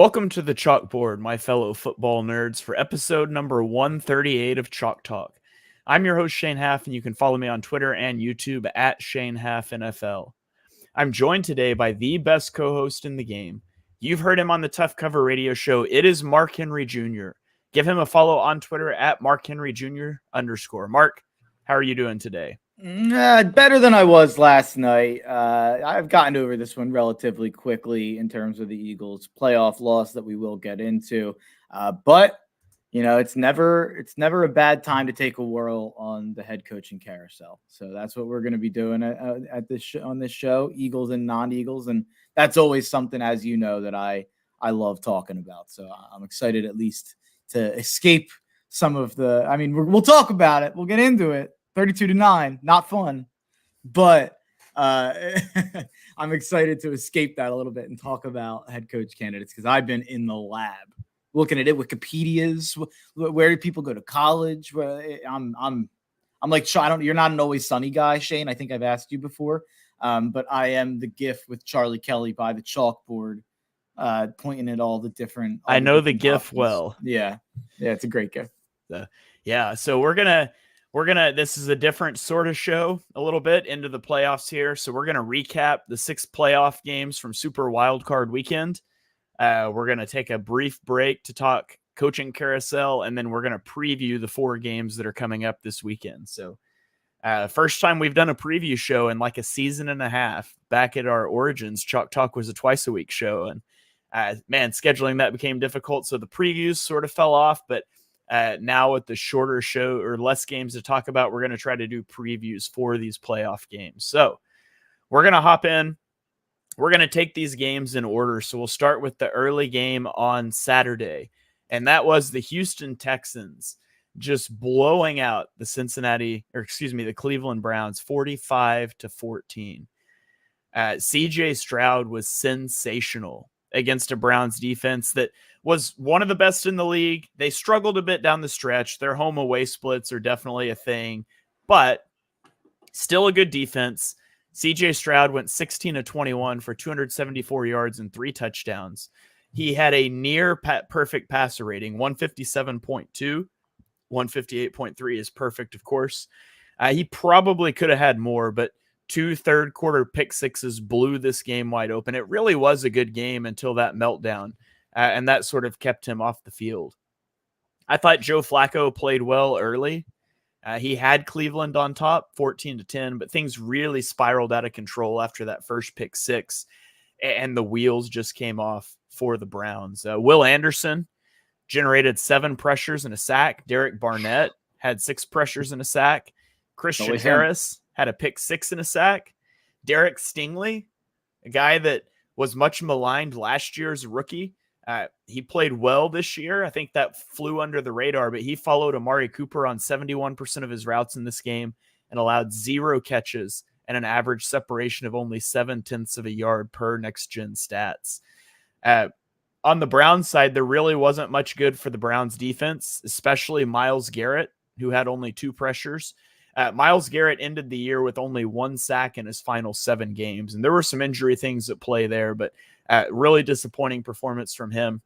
Welcome to the chalkboard, my fellow football nerds, for episode number 138 of Chalk Talk. I'm your host, Shane Haff, and you can follow me on Twitter and YouTube at Shane Haff NFL. I'm joined today by the best co-host in the game. You've heard him on the Tough Cover radio show. It is Mark Henry Jr. Give him a follow on Twitter at Mark Henry Jr. _ Mark, how are you doing today? Better than I was last night. I've gotten over this one relatively quickly in terms of the Eagles' playoff loss that we will get into. But you know, it's never a bad time to take a whirl on the head coaching carousel. So that's what we're going to be doing on this show, Eagles and non-Eagles, and that's always something, as you know, that I love talking about. So I'm excited at least to escape some of the. I mean, we'll talk about it. We'll get into it. 32-9, not fun, but I'm excited to escape that a little bit and talk about head coach candidates because I've been in the lab looking at it. Wikipedia's, where do people go to college? I'm like, you're not an Always Sunny guy, Shane. I think I've asked you before, but I am the GIF with Charlie Kelly by the chalkboard, pointing at all the different. I know the GIF well. Yeah, it's a great GIF. So we're gonna. This is a different sort of show a little bit into the playoffs here. So we're going to recap the 6 playoff games from Super Wildcard weekend. We're going to take a brief break to talk coaching carousel, and then we're going to preview the 4 games that are coming up this weekend. So first time we've done a preview show in like a season and a half. Back at our origins, Chalk Talk was a twice a week show. And scheduling that became difficult. So the previews sort of fell off, but now with the shorter show or less games to talk about, we're going to try to do previews for these playoff games. So we're going to hop in. We're going to take these games in order. So we'll start with the early game on Saturday. And that was the Houston Texans just blowing out the Cleveland Browns 45-14. CJ Stroud was sensational against a Browns defense that was one of the best in the league. They struggled a bit down the stretch. Their home away splits are definitely a thing, but still a good defense. CJ Stroud went 16-21 for 274 yards and 3 touchdowns. He had a near perfect passer rating, 157.2, 158.3 is perfect, of course. He probably could have had more, but 2 third-quarter pick sixes blew this game wide open. It really was a good game until that meltdown, and that sort of kept him off the field. I thought Joe Flacco played well early. He had Cleveland on top, 14-10, but things really spiraled out of control after that first pick six, and the wheels just came off for the Browns. Will Anderson generated 7 pressures and a sack. Derek Barnett had 6 pressures and a sack. Christian Harris had a pick 6 and a sack. Derek Stingley, a guy that was much maligned last year as a rookie, he played well this year. I think that flew under the radar, but he followed Amari Cooper on 71% of his routes in this game and allowed 0 catches and an average separation of only 0.7 of a yard per next-gen stats. On the Browns side, there really wasn't much good for the Browns defense, especially Myles Garrett, who had only 2 pressures. Myles Garrett ended the year with only 1 sack in his final 7 games, and there were some injury things at play there, but really disappointing performance from him.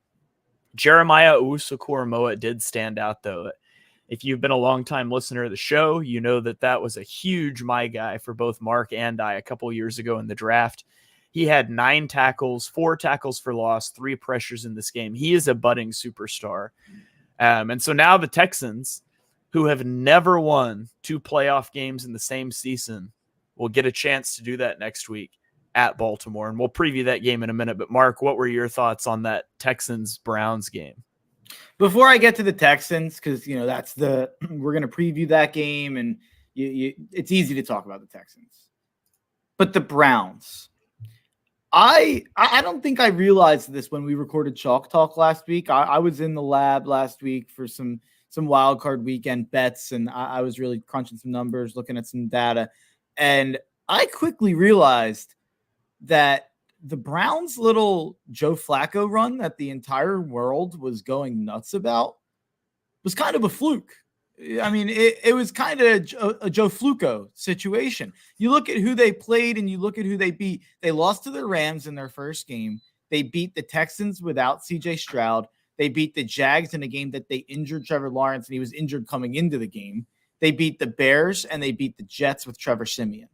Jeremiah Owusu-Koramoah did stand out, though. If you've been a long-time listener of the show, you know that was a huge my guy for both Mark and I a couple years ago in the draft. He had 9 tackles, 4 tackles for loss, 3 pressures in this game. He is a budding superstar. And so now the Texans, who have never won 2 playoff games in the same season, will get a chance to do that next week at Baltimore. And we'll preview that game in a minute. But Mark, what were your thoughts on that Texans-Browns game? Before I get to the Texans, because, you know, we're going to preview that game, and it's easy to talk about the Texans. But the Browns, I don't think I realized this when we recorded Chalk Talk last week. I was in the lab last week for some wild card weekend bets, and I was really crunching some numbers, looking at some data, and I quickly realized that the Browns' little Joe Flacco run that the entire world was going nuts about was kind of a fluke. I mean, it was kind of a Joe Flacco situation. You look at who they played and you look at who they beat. They lost to the Rams in their first game. They beat the Texans without CJ Stroud. They beat the Jags in a game that they injured Trevor Lawrence, and he was injured coming into the game. They beat the Bears, and they beat the Jets with Trevor Siemian.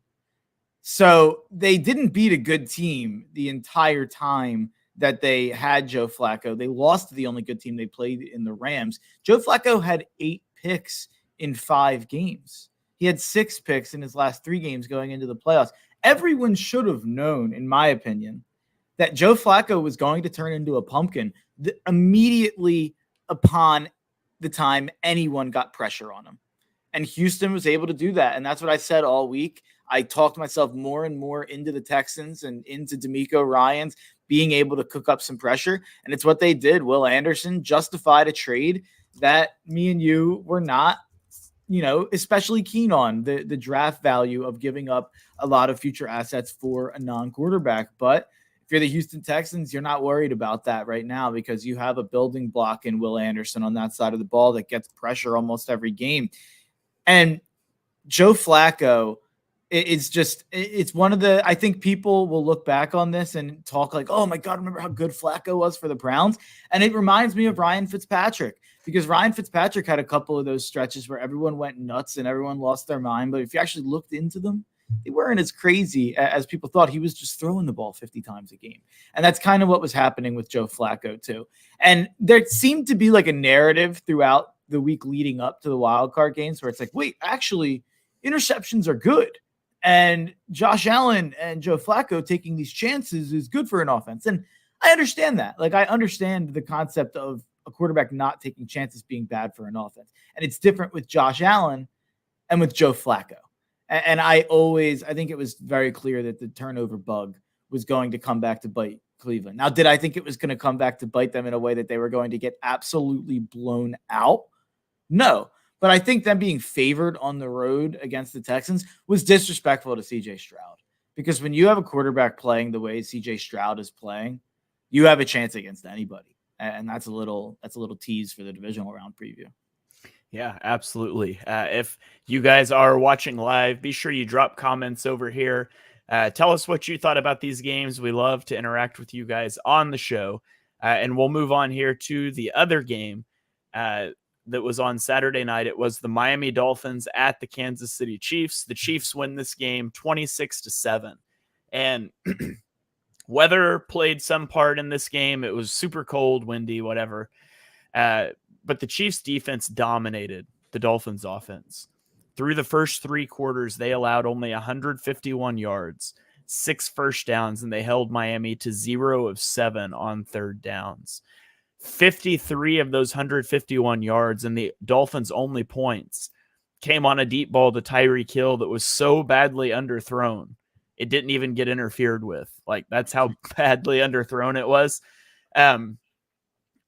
So they didn't beat a good team the entire time that they had Joe Flacco. They lost to the only good team they played in the Rams. Joe Flacco had 8 picks in 5 games. He had 6 picks in his last 3 games going into the playoffs. Everyone should have known, in my opinion, that Joe Flacco was going to turn into a pumpkin immediately upon the time anyone got pressure on him. And Houston was able to do that. And that's what I said all week. I talked myself more and more into the Texans and into DeMeco Ryans being able to cook up some pressure. And it's what they did. Will Anderson justified a trade that me and you were not, especially keen on, the draft value of giving up a lot of future assets for a non-quarterback. But if you're the Houston Texans, you're not worried about that right now because you have a building block in Will Anderson on that side of the ball that gets pressure almost every game. And Joe Flacco, it's one of the, I think people will look back on this and talk like, oh my God, remember how good Flacco was for the Browns? And it reminds me of Ryan Fitzpatrick, because Ryan Fitzpatrick had a couple of those stretches where everyone went nuts and everyone lost their mind. But if you actually looked into them, they weren't as crazy as people thought. He was just throwing the ball 50 times a game. And that's kind of what was happening with Joe Flacco too. And there seemed to be like a narrative throughout the week leading up to the wild card games where it's like, wait, actually interceptions are good. And Josh Allen and Joe Flacco taking these chances is good for an offense. And I understand that. Like, I understand the concept of a quarterback not taking chances being bad for an offense. And it's different with Josh Allen and with Joe Flacco. And I think it was very clear that the turnover bug was going to come back to bite Cleveland. Now, did I think it was going to come back to bite them in a way that they were going to get absolutely blown out? No. But I think them being favored on the road against the Texans was disrespectful to CJ Stroud. Because when you have a quarterback playing the way CJ Stroud is playing, you have a chance against anybody. And that's a little tease for the divisional round preview. Yeah, absolutely. If you guys are watching live, be sure you drop comments over here. Tell us what you thought about these games. We love to interact with you guys on the show. And we'll move on here to the other game that was on Saturday night. It was the Miami Dolphins at the Kansas City Chiefs. The Chiefs win this game 26-7. And weather played some part in this game. It was super cold, windy, whatever. But the Chiefs defense dominated the Dolphins offense. Through the first 3 quarters, they allowed only 151 yards, 6 first downs, and they held Miami to 0 of 7 on third downs. 53 of those 151 yards and the Dolphins' only points came on a deep ball to Tyreek Hill that was so badly underthrown, it didn't even get interfered with. Like, that's how badly underthrown it was.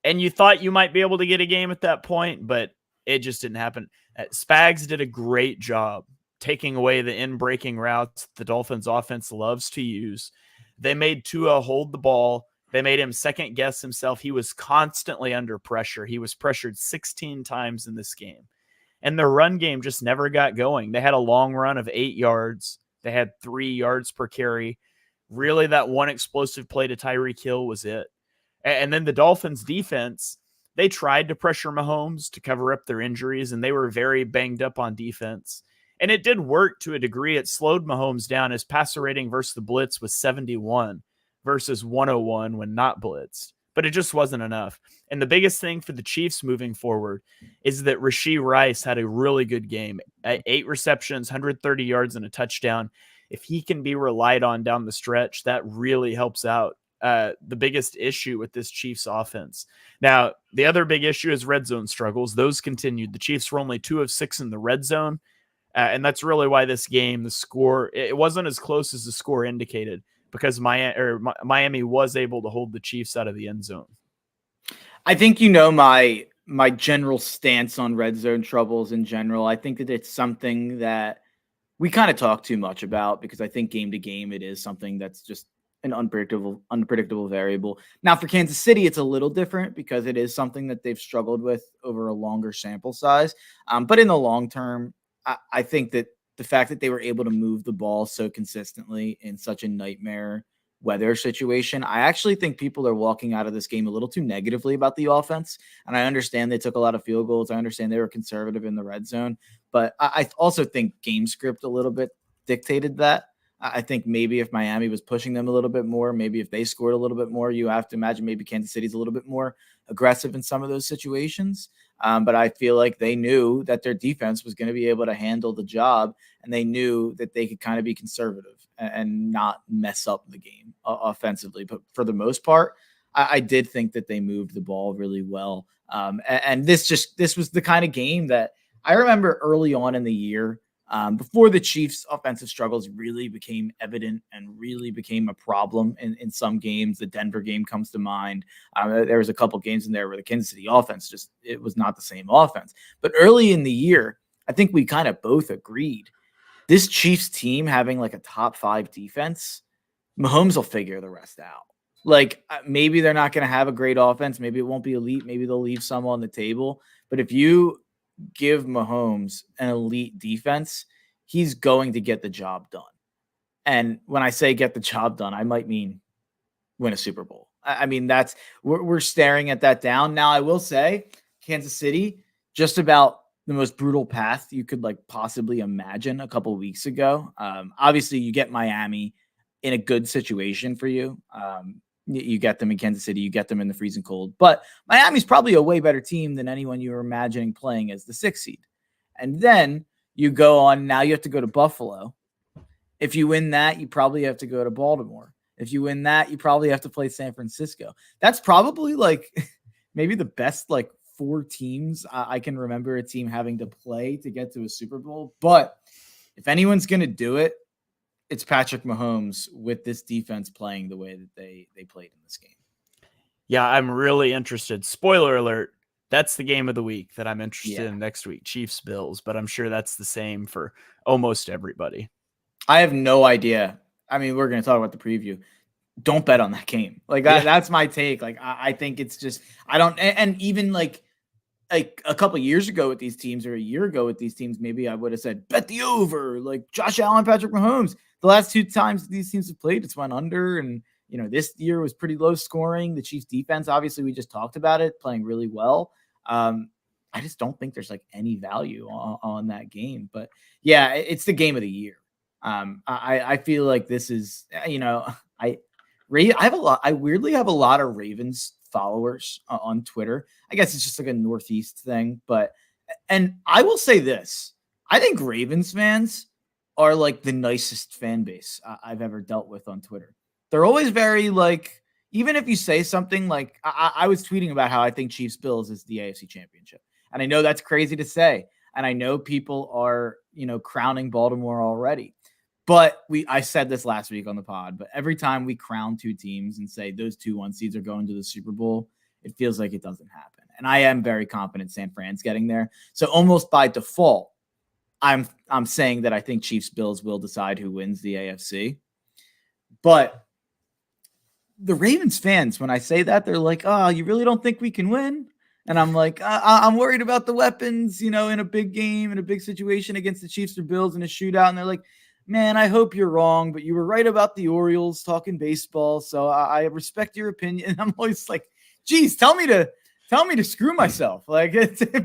And you thought you might be able to get a game at that point, but it just didn't happen. Spags did a great job taking away the in-breaking routes the Dolphins offense loves to use. They made Tua hold the ball. They made him second guess himself. He was constantly under pressure. He was pressured 16 times in this game. And their run game just never got going. They had a long run of 8 yards. They had 3 yards per carry. Really, that one explosive play to Tyreek Hill was it. And then the Dolphins defense, they tried to pressure Mahomes to cover up their injuries, and they were very banged up on defense. And it did work to a degree. It slowed Mahomes down. His passer rating versus the blitz was 71 versus 101 when not blitzed. But it just wasn't enough. And the biggest thing for the Chiefs moving forward is that Rashee Rice had a really good game. 8 receptions, 130 yards, and a touchdown. If he can be relied on down the stretch, that really helps out the biggest issue with this Chiefs offense. Now, the other big issue is red zone struggles. Those continued. The Chiefs were only 2 of 6 in the red zone. And that's really why this game, the score, it wasn't as close as the score indicated, because Miami was able to hold the Chiefs out of the end zone. I think my general stance on red zone troubles in general. I think that it's something that we kind of talk too much about, because I think game to game it is something that's just an unpredictable variable. Now, for Kansas City, it's a little different because it is something that they've struggled with over a longer sample size. But in the long term, I think that the fact that they were able to move the ball so consistently in such a nightmare weather situation. I actually think people are walking out of this game a little too negatively about the offense. And I understand they took a lot of field goals. I understand they were conservative in the red zone, but I also think game script a little bit dictated that. I think maybe if Miami was pushing them a little bit more, maybe if they scored a little bit more, you have to imagine maybe Kansas City's a little bit more aggressive in some of those situations. But I feel like they knew that their defense was going to be able to handle the job, and they knew that they could kind of be conservative and not mess up the game offensively. But for the most part, I did think that they moved the ball really well. And this was the kind of game that I remember early on in the year, before the Chiefs' offensive struggles really became evident and really became a problem in some games. The Denver game comes to mind. There was a couple games in there where the Kansas City offense it was not the same offense. But early in the year, I think we kind of both agreed this Chiefs team having like a top 5 defense, Mahomes will figure the rest out. Like maybe they're not going to have a great offense. Maybe it won't be elite. Maybe they'll leave some on the table. But if you give Mahomes an elite defense, he's going to get the job done. And when I say get the job done, I might mean win a Super Bowl. I mean, we're staring at that down. Now, I will say Kansas City, just about the most brutal path you could like possibly imagine a couple weeks ago. Obviously, you get Miami in a good situation for you. You get them in Kansas City, you get them in the freezing cold. But Miami's probably a way better team than anyone you were imagining playing as the 6th seed. And then you go on, now you have to go to Buffalo. If you win that, you probably have to go to Baltimore. If you win that, you probably have to play San Francisco. That's probably like maybe the best like 4 teams I can remember a team having to play to get to a Super Bowl. But if anyone's going to do it, it's Patrick Mahomes with this defense playing the way that they played in this game. Yeah, I'm really interested. Spoiler alert, that's the game of the week that I'm interested in next week, Chiefs Bills, but I'm sure that's the same for almost everybody. I have no idea. I mean, we're going to talk about the preview. Don't bet on that game. Like that's my take. Like I think it's just and even like a couple of years ago with these teams or a year ago with these teams, maybe I would have said bet the over, like Josh Allen, Patrick Mahomes. The last 2 times these teams have played, it's went under. And, you know, this year was pretty low scoring. The Chiefs defense, obviously, we just talked about it, playing really well. I just don't think there's like any value on that game. But yeah, it's the game of the year. I feel like this is, you know, I weirdly have a lot of Ravens followers on Twitter. I guess it's just like a Northeast thing. And I will say this, I think Ravens fans are like the nicest fan base I've ever dealt with on Twitter. They're always very like, even if you say something like, I was tweeting about how I think Chiefs Bills is the AFC Championship. And I know that's crazy to say. And I know people are, you know, crowning Baltimore already. But I said this last week on the pod, but every time we crown 2 teams and say those 2 1 seeds are going to the Super Bowl, it feels like it doesn't happen. And I am very confident San Fran's getting there. So almost by default, I'm saying that I think Chiefs Bills will decide who wins the AFC. But the Ravens fans, when I say that, they're like, "Oh, you really don't think we can win?" And I'm like, I'm worried about the weapons, you know, in a big game, in a big situation against the Chiefs or Bills in a shootout. And they're like, man, I hope you're wrong, but you were right about the Orioles talking baseball. So I respect your opinion. And I'm always like, geez, tell me to screw myself. Like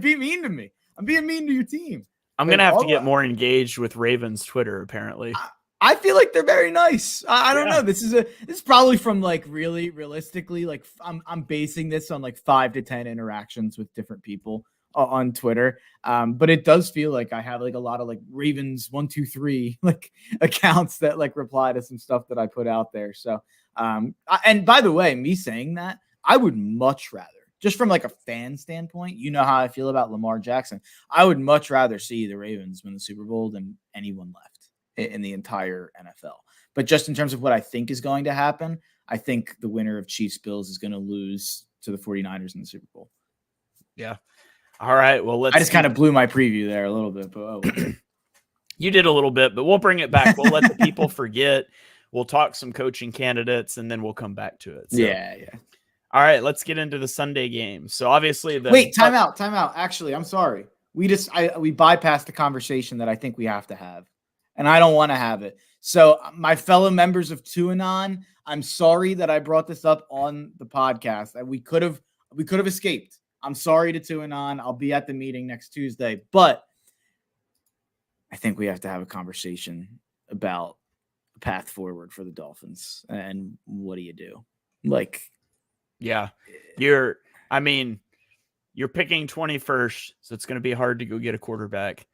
be mean to me. I'm being mean to your team. I'm going to have to get more engaged with Ravens Twitter, apparently. I feel like they're very nice. I don't know. This is probably from like really realistically, like I'm basing this on like 5 to 10 interactions with different people on Twitter. But it does feel like I have like a lot of like Ravens 1, 2, 3 like accounts that like reply to some stuff that I put out there. So, and by the way, me saying that, I would much rather, just from like a fan standpoint, you know how I feel about Lamar Jackson. I would much rather see the Ravens win the Super Bowl than anyone left in the entire NFL. But just in terms of what I think is going to happen, I think the winner of Chiefs Bills is going to lose to the 49ers in the Super Bowl. Yeah. All right. Well, I just kind of blew my preview there a little bit, but you did a little bit, but we'll bring it back. We'll let the people forget. We'll talk some coaching candidates and then we'll come back to it. So. Yeah. All right, let's get into the Sunday game. So obviously time out. Actually, I'm sorry. We bypassed the conversation that I think we have to have. and I don't want to have it. So my fellow members of TuaNon, I'm sorry that I brought this up on the podcast. That we could have escaped. I'm sorry to TuaNon. I'll be at the meeting next Tuesday, but I think we have to have a conversation about the path forward for the Dolphins and what do you do? Like, yeah, you're picking 21st, so it's going to be hard to go get a quarterback.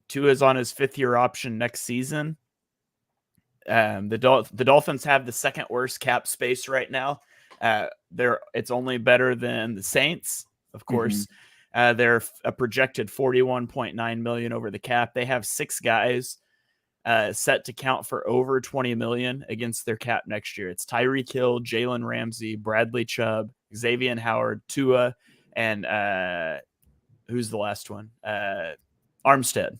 Tua's on his 5th-year option next season. The Dolphins have the second worst cap space right now. It's only better than the Saints, of course. They're a projected $41.9 million over the cap. They have 6 guys set to count for over $20 million against their cap next year. It's Tyreek Hill, Jalen Ramsey, Bradley Chubb, Xavier Howard, Tua, and who's the last one? Armstead.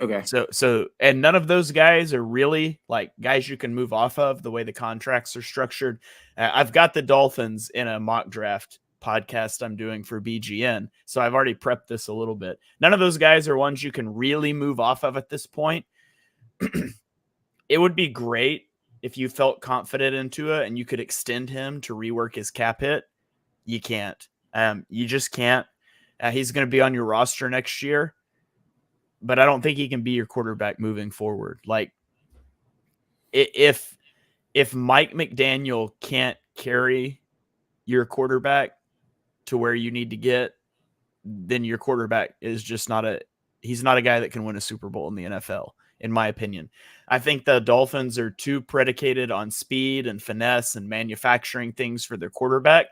Okay. So and none of those guys are really like guys you can move off of the way the contracts are structured. I've got the Dolphins in a mock draft podcast I'm doing for BGN, so I've already prepped this a little bit. None of those guys are ones you can really move off of at this point. It would be great if you felt confident in Tua and you could extend him to rework his cap hit. You can't. You just can't. He's going to be on your roster next year, but I don't think he can be your quarterback moving forward. Like, if Mike McDaniel can't carry your quarterback to where you need to get, then your quarterback is just he's not a guy that can win a Super Bowl in the NFL, in my opinion. I think the Dolphins are too predicated on speed and finesse and manufacturing things for their quarterback.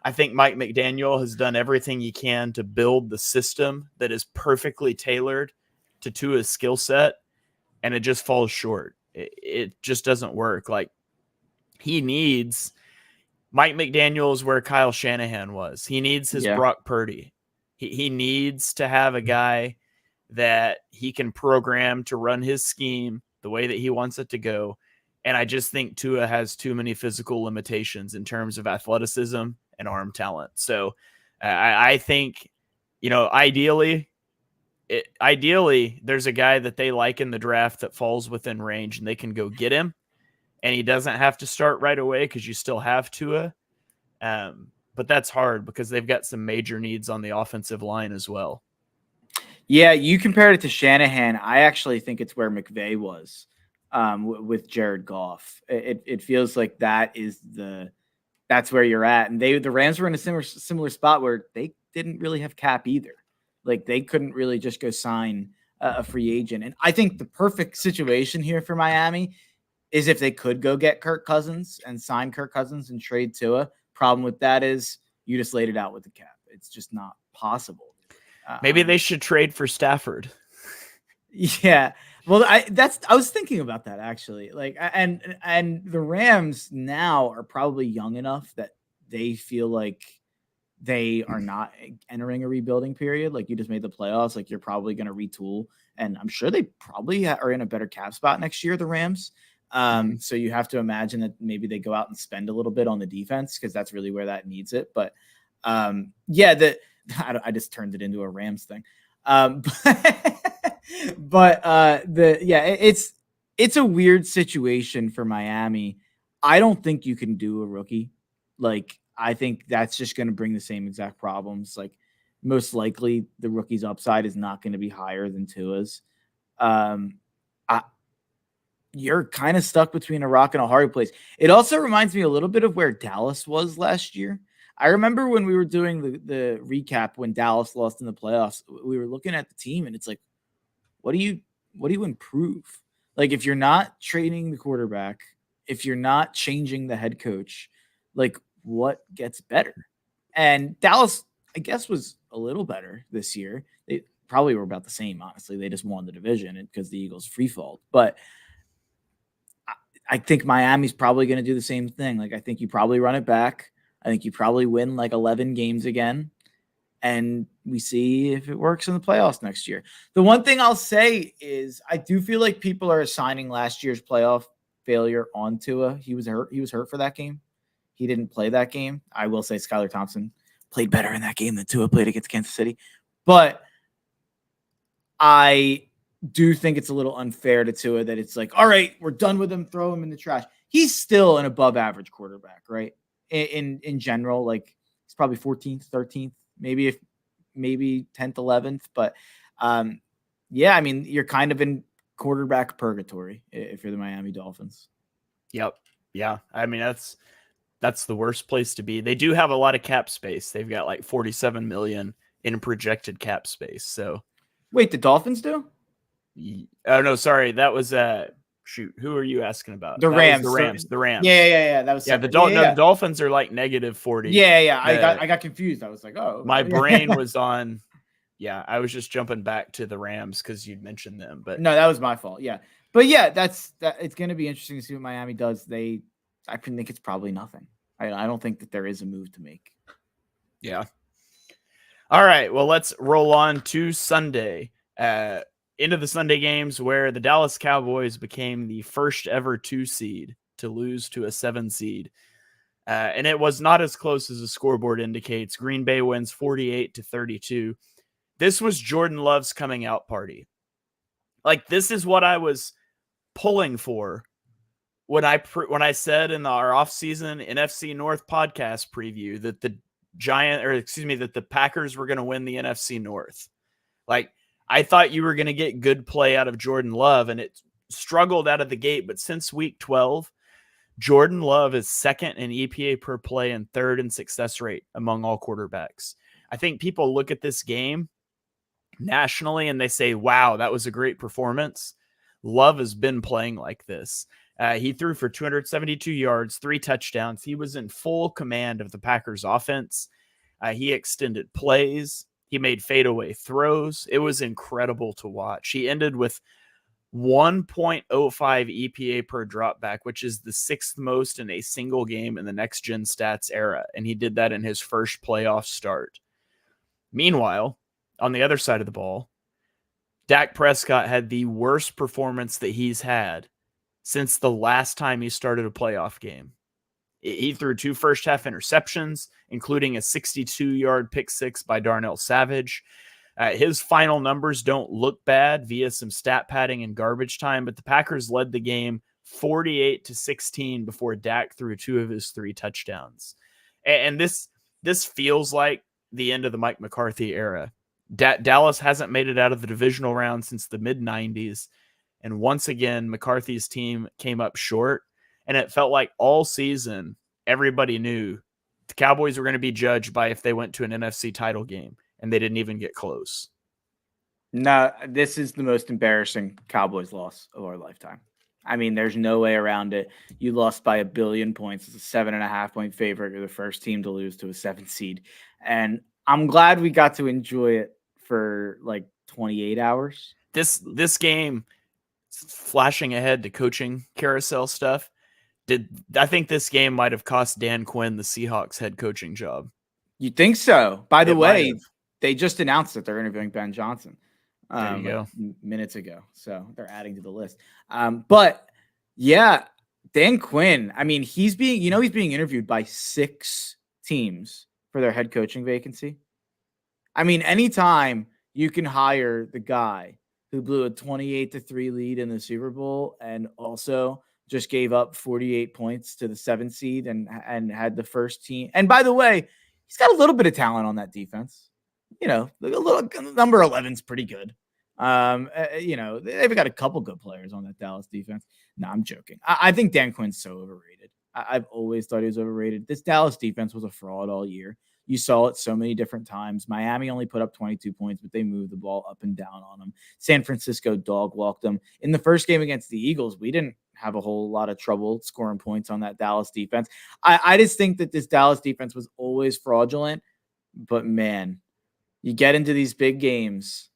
I think Mike McDaniel has done everything he can to build the system that is perfectly tailored to Tua's skill set, and it just falls short. It just doesn't work. Like, Mike McDaniel is where Kyle Shanahan was. He needs his Brock Purdy. He needs to have a guy that he can program to run his scheme the way that he wants it to go. And I just think Tua has too many physical limitations in terms of athleticism and arm talent. So I think, ideally there's a guy that they like in the draft that falls within range and they can go get him, and he doesn't have to start right away because you still have Tua. But that's hard because they've got some major needs on the offensive line as well. Yeah, you compared it to Shanahan. I actually think it's where McVay was with Jared Goff. It feels like that's where you're at. And the Rams were in a similar spot where they didn't really have cap either. Like, they couldn't really just go sign a free agent. And I think the perfect situation here for Miami is if they could go get Kirk Cousins and sign Kirk Cousins and trade Tua. Problem with that is you just laid it out with the cap. It's just not possible. Maybe they should trade for Stafford. Yeah. Well, I was thinking about that actually. Like, and the Rams now are probably young enough that they feel like they are not entering a rebuilding period. Like, you just made the playoffs. Like, you're probably going to retool, and I'm sure they probably are in a better cap spot next year, the Rams. So you have to imagine that maybe they go out and spend a little bit on the defense because that's really where that needs it. But I just turned it into a Rams thing. It's a weird situation for Miami. I don't think you can do a rookie. Like, I think that's just going to bring the same exact problems. Like, most likely the rookie's upside is not going to be higher than Tua's. You're kind of stuck between a rock and a hard place. It also reminds me a little bit of where Dallas was last year. I remember when we were doing the recap when Dallas lost in the playoffs, we were looking at the team and it's like, what do you improve? Like, if you're not training the quarterback, if you're not changing the head coach, like, what gets better? And Dallas, I guess, was a little better this year. They probably were about the same, honestly. They just won the division because the Eagles free falled. But I think Miami's probably going to do the same thing. Like, I think you probably run it back. I think you probably win like 11 games again, and we see if it works in the playoffs next year. The one thing I'll say is I do feel like people are assigning last year's playoff failure on Tua. He was hurt. He was hurt for that game. He didn't play that game. I will say Skylar Thompson played better in that game than Tua played against Kansas City. But do think it's a little unfair to Tua that it's like, all right, we're done with him, throw him in the trash. He's still an above average quarterback, right? In general, like he's probably 14th, 13th, maybe 10th, 11th. But yeah, I mean, you're kind of in quarterback purgatory if you're the Miami Dolphins. Yep. Yeah. I mean, that's the worst place to be. They do have a lot of cap space. They've got like 47 million in projected cap space. So wait, the Dolphins do? Oh no, sorry. That was shoot. Who are you asking about? The Rams. The Rams. Yeah. That was the Dolphins are like negative 40. Yeah. I got confused. I was like, oh, my brain was on. Yeah, I was just jumping back to the Rams because you'd mentioned them. But no, that was my fault. Yeah, but yeah, that. It's going to be interesting to see what Miami does. I think it's probably nothing. I don't think that there is a move to make. Yeah. All right. Well, let's roll on to Sunday. Into the Sunday games where the Dallas Cowboys became the first ever 2 seed to lose to a 7 seed. And it was not as close as the scoreboard indicates. Green Bay wins 48-32. This was Jordan Love's coming out party. Like, this is what I was pulling for when I said in our offseason NFC North podcast preview that the Packers were going to win the NFC North. Like, I thought you were going to get good play out of Jordan Love, and it struggled out of the gate. But since week 12, Jordan Love is second in EPA per play and third in success rate among all quarterbacks. I think people look at this game nationally and they say, wow, that was a great performance. Love has been playing like this. He threw for 272 yards, 3 touchdowns. He was in full command of the Packers offense. He extended plays. He made fadeaway throws. It was incredible to watch. He ended with 1.05 EPA per dropback, which is the 6th most in a single game in the next gen stats era. And he did that in his first playoff start. Meanwhile, on the other side of the ball, Dak Prescott had the worst performance that he's had since the last time he started a playoff game. He threw 2 first-half interceptions, including a 62-yard pick-6 by Darnell Savage. His final numbers don't look bad via some stat padding and garbage time, but the Packers led the game 48-16 before Dak threw 2 of his 3 touchdowns. And this feels like the end of the Mike McCarthy era. Dallas hasn't made it out of the divisional round since the mid-90s, and once again, McCarthy's team came up short. And it felt like all season, everybody knew the Cowboys were going to be judged by if they went to an NFC title game, and they didn't even get close. No, this is the most embarrassing Cowboys loss of our lifetime. I mean, there's no way around it. You lost by 1 billion points. It's a 7.5 point favorite. You're the first team to lose to a 7 seed. And I'm glad we got to enjoy it for like 28 hours. This game, flashing ahead to coaching carousel stuff, I think this game might have cost Dan Quinn the Seahawks head coaching job. You think so? By the way, they just announced that they're interviewing Ben Johnson there you go. Minutes ago. So they're adding to the list. But yeah, Dan Quinn, I mean, he's being interviewed by 6 teams for their head coaching vacancy. I mean, anytime you can hire the guy who blew a 28-3 lead in the Super Bowl and also just gave up 48 points to the 7 seed and had the first team. And by the way, he's got a little bit of talent on that defense. You know, a little number 11's pretty good. You know, they've got a couple good players on that Dallas defense. No, I'm joking. I think Dan Quinn's so overrated. I've always thought he was overrated. This Dallas defense was a fraud all year. You saw it so many different times. Miami only put up 22 points, but they moved the ball up and down on them. San Francisco dog walked them. In the first game against the Eagles, we didn't have a whole lot of trouble scoring points on that Dallas defense. I just think that this Dallas defense was always fraudulent, but man, you get into these big games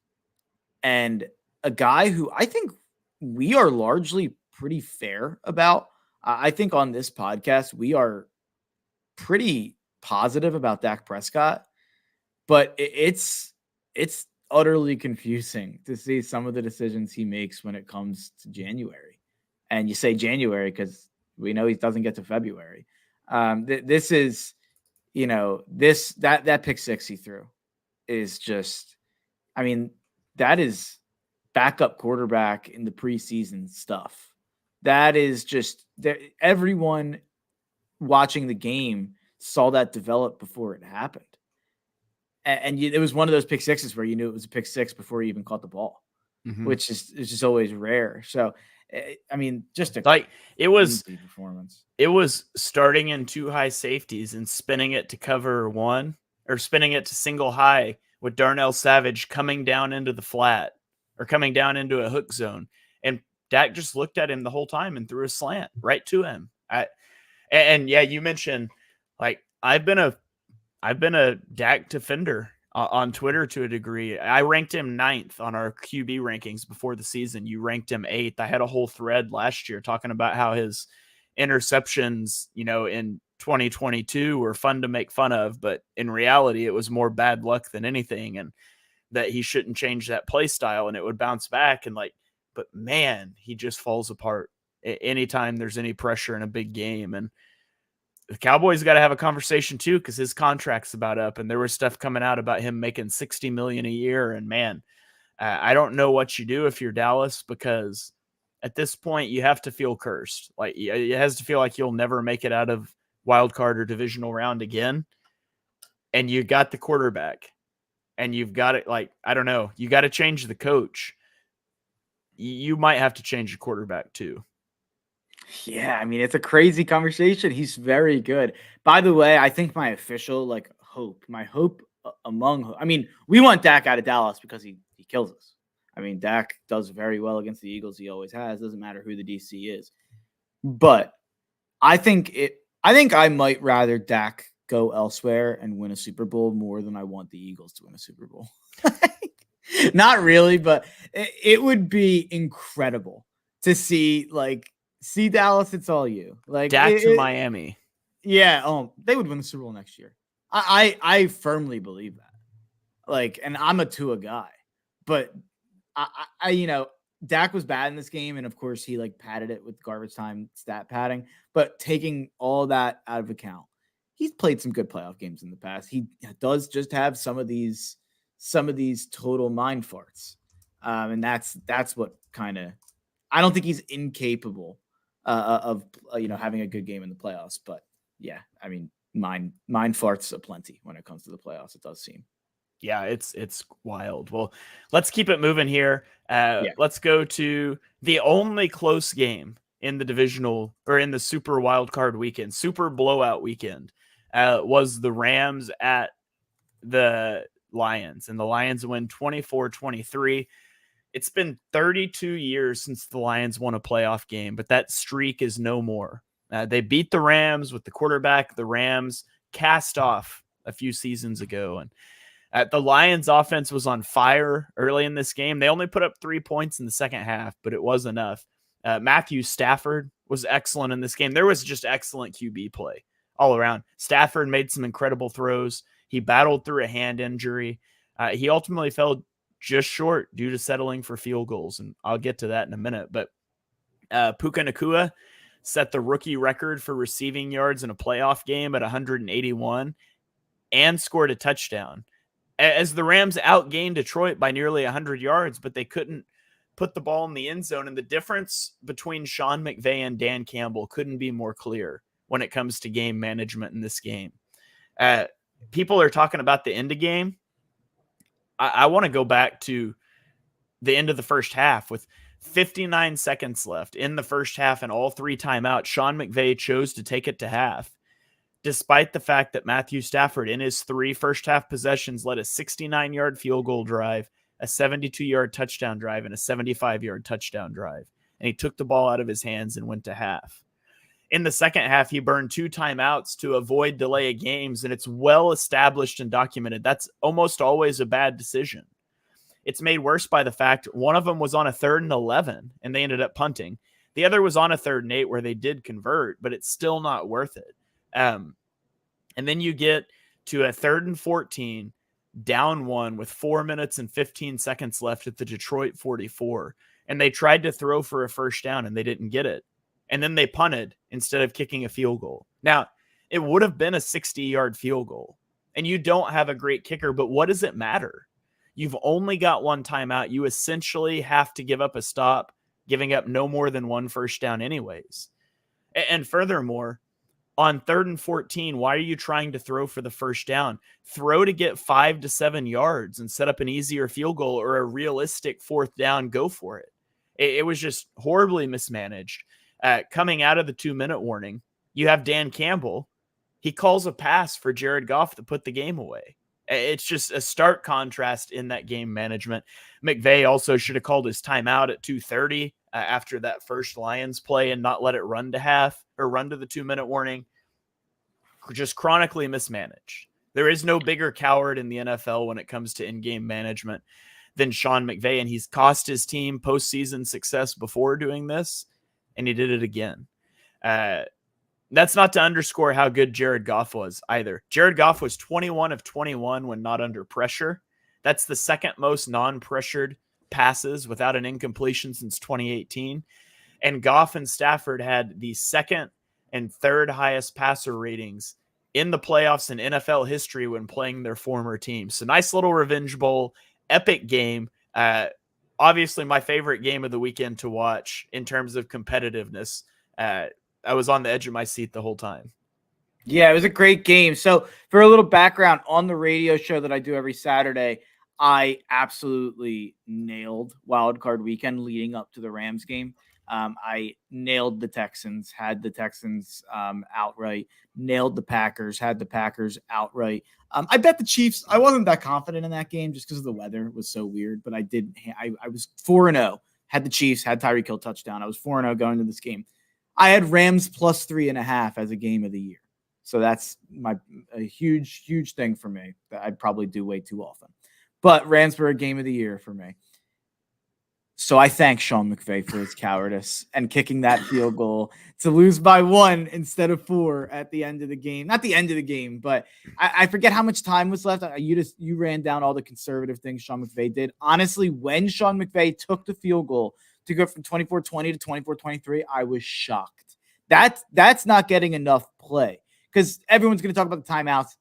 and a guy who I think we are largely pretty fair about. I think on this podcast, we are pretty positive about Dak Prescott, but it's utterly confusing to see some of the decisions he makes when it comes to January. And you say January because we know he doesn't get to February. This is, you know, that pick 6 he threw is just, I mean, that is backup quarterback in the preseason stuff. That is just everyone watching the game saw that develop before it happened. And it was one of those pick sixes where you knew it was a pick six before you even caught the ball, which is just always rare. So, I mean, just it was performance. It was starting in 2 high safeties and spinning it to cover 1 or spinning it to single high with Darnell Savage coming down into the flat or coming down into a hook zone. And Dak just looked at him the whole time and threw a slant right to him. Yeah, you mentioned like I've been a Dak defender on Twitter to a degree. I ranked him 9th on our QB rankings before the season. You ranked him 8th. I had a whole thread last year talking about how his interceptions, in 2022 were fun to make fun of, but in reality, it was more bad luck than anything, and that he shouldn't change that play style and it would bounce back. And but man, he just falls apart anytime there's any pressure in a big game. And the Cowboys got to have a conversation too, because his contract's about up, and there was stuff coming out about him making $60 million a year. And man, I don't know what you do if you're Dallas, because at this point you have to feel cursed. Like it has to feel like you'll never make it out of wild card or divisional round again. And you got the quarterback, and you've got it. Like, I don't know, you got to change the coach. You might have to change the quarterback too. Yeah, I mean, it's a crazy conversation. He's very good. By the way, I think my official hope I mean, we want Dak out of Dallas because he kills us. I mean, Dak does very well against the Eagles. He always has. Doesn't matter who the DC is. But I think I might rather Dak go elsewhere and win a Super Bowl more than I want the Eagles to win a Super Bowl. Not really, but it would be incredible to see Dallas. It's all you. Dak to Miami. Yeah. They would win the Super Bowl next year. I firmly believe that. And I'm a Tua guy, but I Dak was bad in this game, and of course he padded it with garbage time stat padding. But taking all that out of account, he's played some good playoff games in the past. He does just have some of these total mind farts, and that's what kind of. I don't think he's incapable of having a good game in the playoffs. But yeah, I mean, mind farts aplenty when it comes to the playoffs. It does seem. Yeah, it's wild. Well, let's keep it moving here. Let's go to the only close game in the divisional or in the Super Wildcard weekend, Super Blowout weekend, was the Rams at the Lions, and the Lions win 24-23. It's been 32 years since the Lions won a playoff game, but that streak is no more. They beat the Rams with the quarterback the Rams cast off a few seasons ago, and the Lions offense was on fire early in this game. They only put up 3 points in the second half, but it was enough. Matthew Stafford was excellent in this game. There was just excellent QB play all around. Stafford made some incredible throws. He battled through a hand injury. He ultimately fell just short due to settling for field goals, and I'll get to that in a minute. But Puka Nacua set the rookie record for receiving yards in a playoff game at 181 and scored a touchdown, as the Rams outgained Detroit by nearly 100 yards, but they couldn't put the ball in the end zone. And the difference between Sean McVay and Dan Campbell couldn't be more clear when it comes to game management in this game. People are talking about the end of game. I want to go back to the end of the first half with 59 seconds left in the first half and all 3 timeouts. Sean McVay chose to take it to half, despite the fact that Matthew Stafford in his 3 first half possessions led a 69-yard field goal drive, a 72-yard touchdown drive, and a 75-yard touchdown drive. And he took the ball out of his hands and went to half. In the second half, he burned 2 timeouts to avoid delay of games, and it's well established and documented. That's almost always a bad decision. It's made worse by the fact one of them was on a 3rd and 11, and they ended up punting. The other was on a 3rd and 8 where they did convert, but it's still not worth it. And then you get to a 3rd and 14, down 1 with 4 minutes and 15 seconds left at the Detroit 44. And they tried to throw for a first down and they didn't get it. And then they punted instead of kicking a field goal. Now, it would have been a 60-yard field goal, and you don't have a great kicker, but what does it matter? You've only got one timeout. You essentially have to give up a stop, giving up no more than one first down anyways. And furthermore, on 3rd and 14, why are you trying to throw for the first down? Throw to get 5 to 7 yards and set up an easier field goal or a realistic 4th down. Go for it. It was just horribly mismanaged. Coming out of the 2-minute warning, you have Dan Campbell. He calls a pass for Jared Goff to put the game away. It's just a stark contrast in that game management. McVay also should have called his timeout at 2:30 after that first Lions play and not let it run to half or run to the 2-minute warning. Just chronically mismanaged. There is no bigger coward in the NFL when it comes to in-game management than Sean McVay, and he's cost his team postseason success before doing this, and he did it again. That's not to underscore how good Jared Goff was either. Jared Goff was 21 of 21 when not under pressure. That's the second most non-pressured passes without an incompletion since 2018. And Goff and Stafford had the second and third highest passer ratings in the playoffs in NFL history when playing their former teams. So nice little revenge bowl, epic game. Obviously my favorite game of the weekend to watch in terms of competitiveness. I was on the edge of my seat the whole time. Yeah, it was a great game. So for a little background on the radio show that I do every Saturday, I absolutely nailed Wildcard weekend leading up to the Rams game. I nailed the Texans, had the Texans outright, nailed the Packers, had the Packers outright. I bet the Chiefs. I wasn't that confident in that game just because the weather was so weird, but I did. I was 4-0, had the Chiefs, had Tyreek Hill touchdown. I was 4-0 going into this game. I had Rams plus 3.5 as a game of the year. So that's a huge, huge thing for me that I'd probably do way too often. But Rams were a game of the year for me. So I thank Sean McVay for his cowardice and kicking that field goal to lose by 1 instead of 4 at the end of the game. Not the end of the game, but I forget how much time was left. You ran down all the conservative things Sean McVay did. Honestly, when Sean McVay took the field goal to go from 24-20 to 24-23, I was shocked. That's not getting enough play because everyone's going to talk about the timeouts.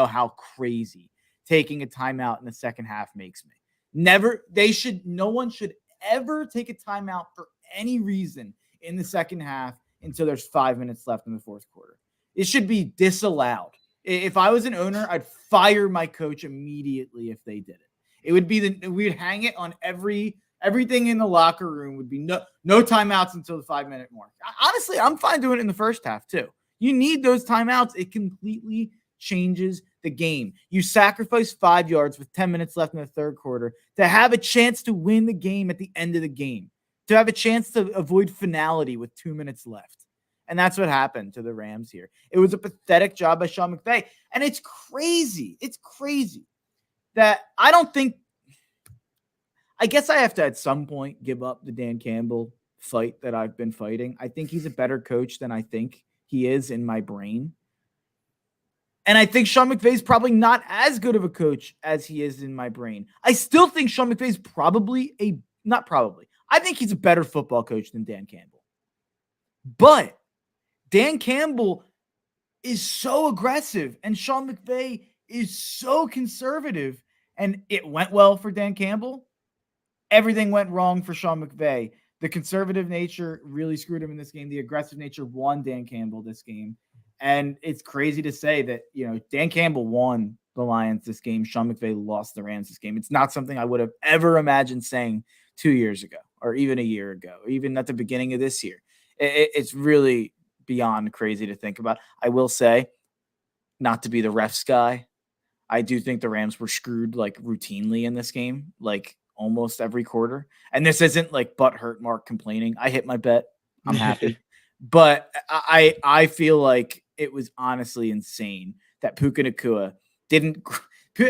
How crazy taking a timeout in the second half makes me. No one should ever take a timeout for any reason in the second half until there's 5 minutes left in the fourth quarter. It should be disallowed. If I was an owner, I'd fire my coach immediately if they did it. It would be we'd hang it on everything in the locker room would be no timeouts until the 5-minute mark. Honestly, I'm fine doing it in the first half too. You need those timeouts. It completely changes the game. You sacrifice 5 yards with 10 minutes left in the third quarter to have a chance to win the game at the end of the game, to have a chance to avoid finality with 2 minutes left. And that's what happened to the Rams here. It was a pathetic job by Sean McVay. And it's crazy. It's crazy that I guess I have to at some point give up the Dan Campbell fight that I've been fighting. I think he's a better coach than I think he is in my brain. And I think Sean McVay is probably not as good of a coach as he is in my brain. I still think Sean McVay is I think he's a better football coach than Dan Campbell. But Dan Campbell is so aggressive and Sean McVay is so conservative, and it went well for Dan Campbell. Everything went wrong for Sean McVay. The conservative nature really screwed him in this game. The aggressive nature won Dan Campbell this game. And it's crazy to say that, Dan Campbell won the Lions this game. Sean McVay lost the Rams this game. It's not something I would have ever imagined saying 2 years ago or even a year ago, or even at the beginning of this year. It's really beyond crazy to think about. I will say, not to be the refs guy, I do think the Rams were screwed like routinely in this game, like almost every quarter. And this isn't like butthurt Mark complaining. I hit my bet. I'm happy. But I feel like it was honestly insane that Puka Nacua didn't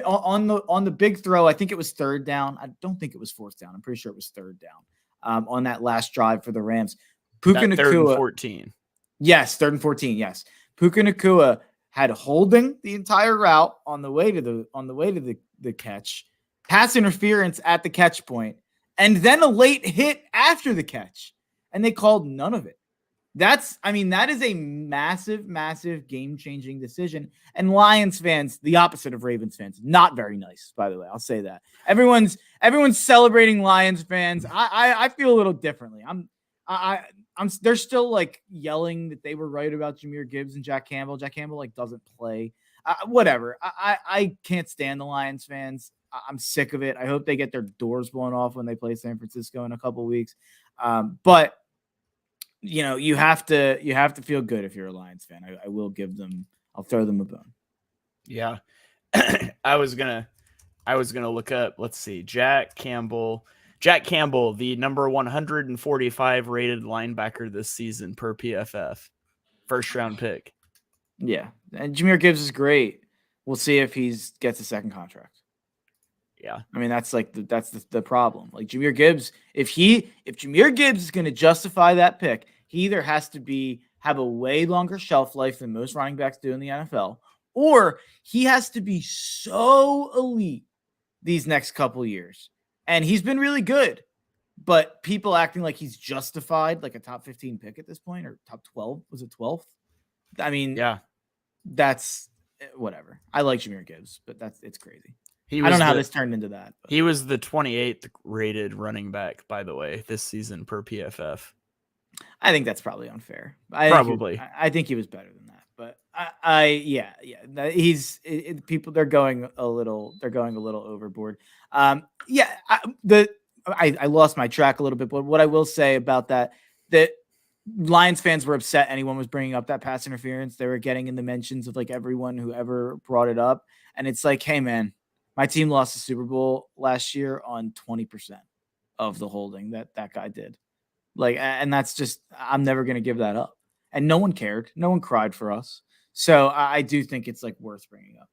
on the big throw. I think it was third down. I don't think it was fourth down. I'm pretty sure it was third down on that last drive for the Rams. Puka Nacua, third and 14. Yes, 3rd and 14. Yes. Puka Nacua had holding the entire route on the way to the catch, pass interference at the catch point, and then a late hit after the catch. And they called none of it. That is a massive, massive game-changing decision. And Lions fans, the opposite of Ravens fans, not very nice, by the way. I'll say that. Everyone's celebrating Lions fans. I feel a little differently. They're still like yelling that they were right about Jahmyr Gibbs and Jack Campbell. Jack Campbell like doesn't play. Whatever. I can't stand the Lions fans. I'm sick of it. I hope they get their doors blown off when they play San Francisco in a couple weeks. But you have to feel good if you're a Lions fan. I'll throw them a bone. Yeah. I was gonna look up, let's see, Jack Campbell, the number 145 rated linebacker this season per PFF, first round pick. Yeah. And Jahmyr Gibbs is great. We'll see if he gets a second contract. Yeah. That's the problem. Like Jahmyr Gibbs, if Jahmyr Gibbs is going to justify that pick, he either has to have a way longer shelf life than most running backs do in the NFL, or he has to be so elite these next couple years. And he's been really good, but people acting like he's justified like a top 15 pick at this point, or top 12. Was it 12th? Yeah, that's whatever. I like Jahmyr Gibbs, but it's crazy. I don't know how this turned into that. But. He was the 28th rated running back, by the way, this season per PFF. I think that's probably unfair. I think he was better than that. But people they're going a little overboard. I lost my track a little bit, but what I will say about that Lions fans were upset anyone was bringing up that pass interference. They were getting in the mentions of like everyone who ever brought it up, and it's like, hey man, my team lost the Super Bowl last year on 20% of the holding that guy did. Like, and that's just, I'm never going to give that up. And no one cared. No one cried for us. So I do think it's like worth bringing up.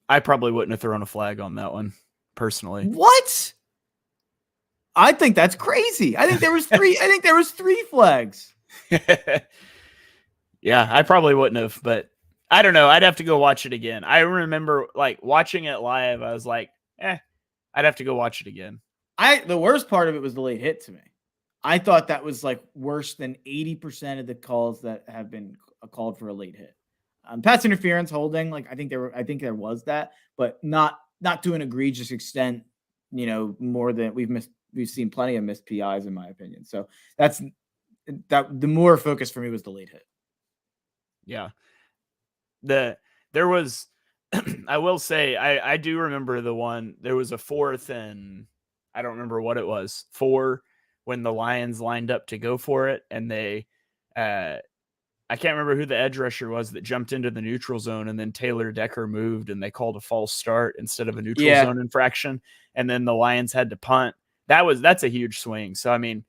I probably wouldn't have thrown a flag on that one personally. What? I think that's crazy. I think there was three flags. Yeah, I probably wouldn't have, but I don't know. I'd have to go watch it again. I remember like watching it live. I was like, I'd have to go watch it again. The worst part of it was the late hit to me. I thought that was like worse than 80% of the calls that have been called for a late hit. Pass interference, holding, like I think there was that, but not to an egregious extent. More than we've seen plenty of missed PIs in my opinion. So the more focus for me was the late hit. Yeah. There was, I will say, I do remember the one, there was a 4th and I don't remember what it was, 4 when the Lions lined up to go for it. And they, I can't remember who the edge rusher was that jumped into the neutral zone, and then Taylor Decker moved and they called a false start instead of a neutral zone infraction. And then the Lions had to punt. That's a huge swing. So, I mean,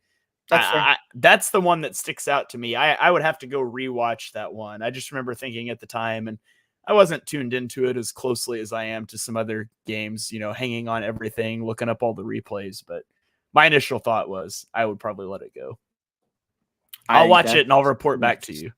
that's the one that sticks out to me. I would have to go rewatch that one. I just remember thinking at the time, and I wasn't tuned into it as closely as I am to some other games, hanging on everything, looking up all the replays. But my initial thought was I would probably let it go. I'll watch it and I'll report back to you.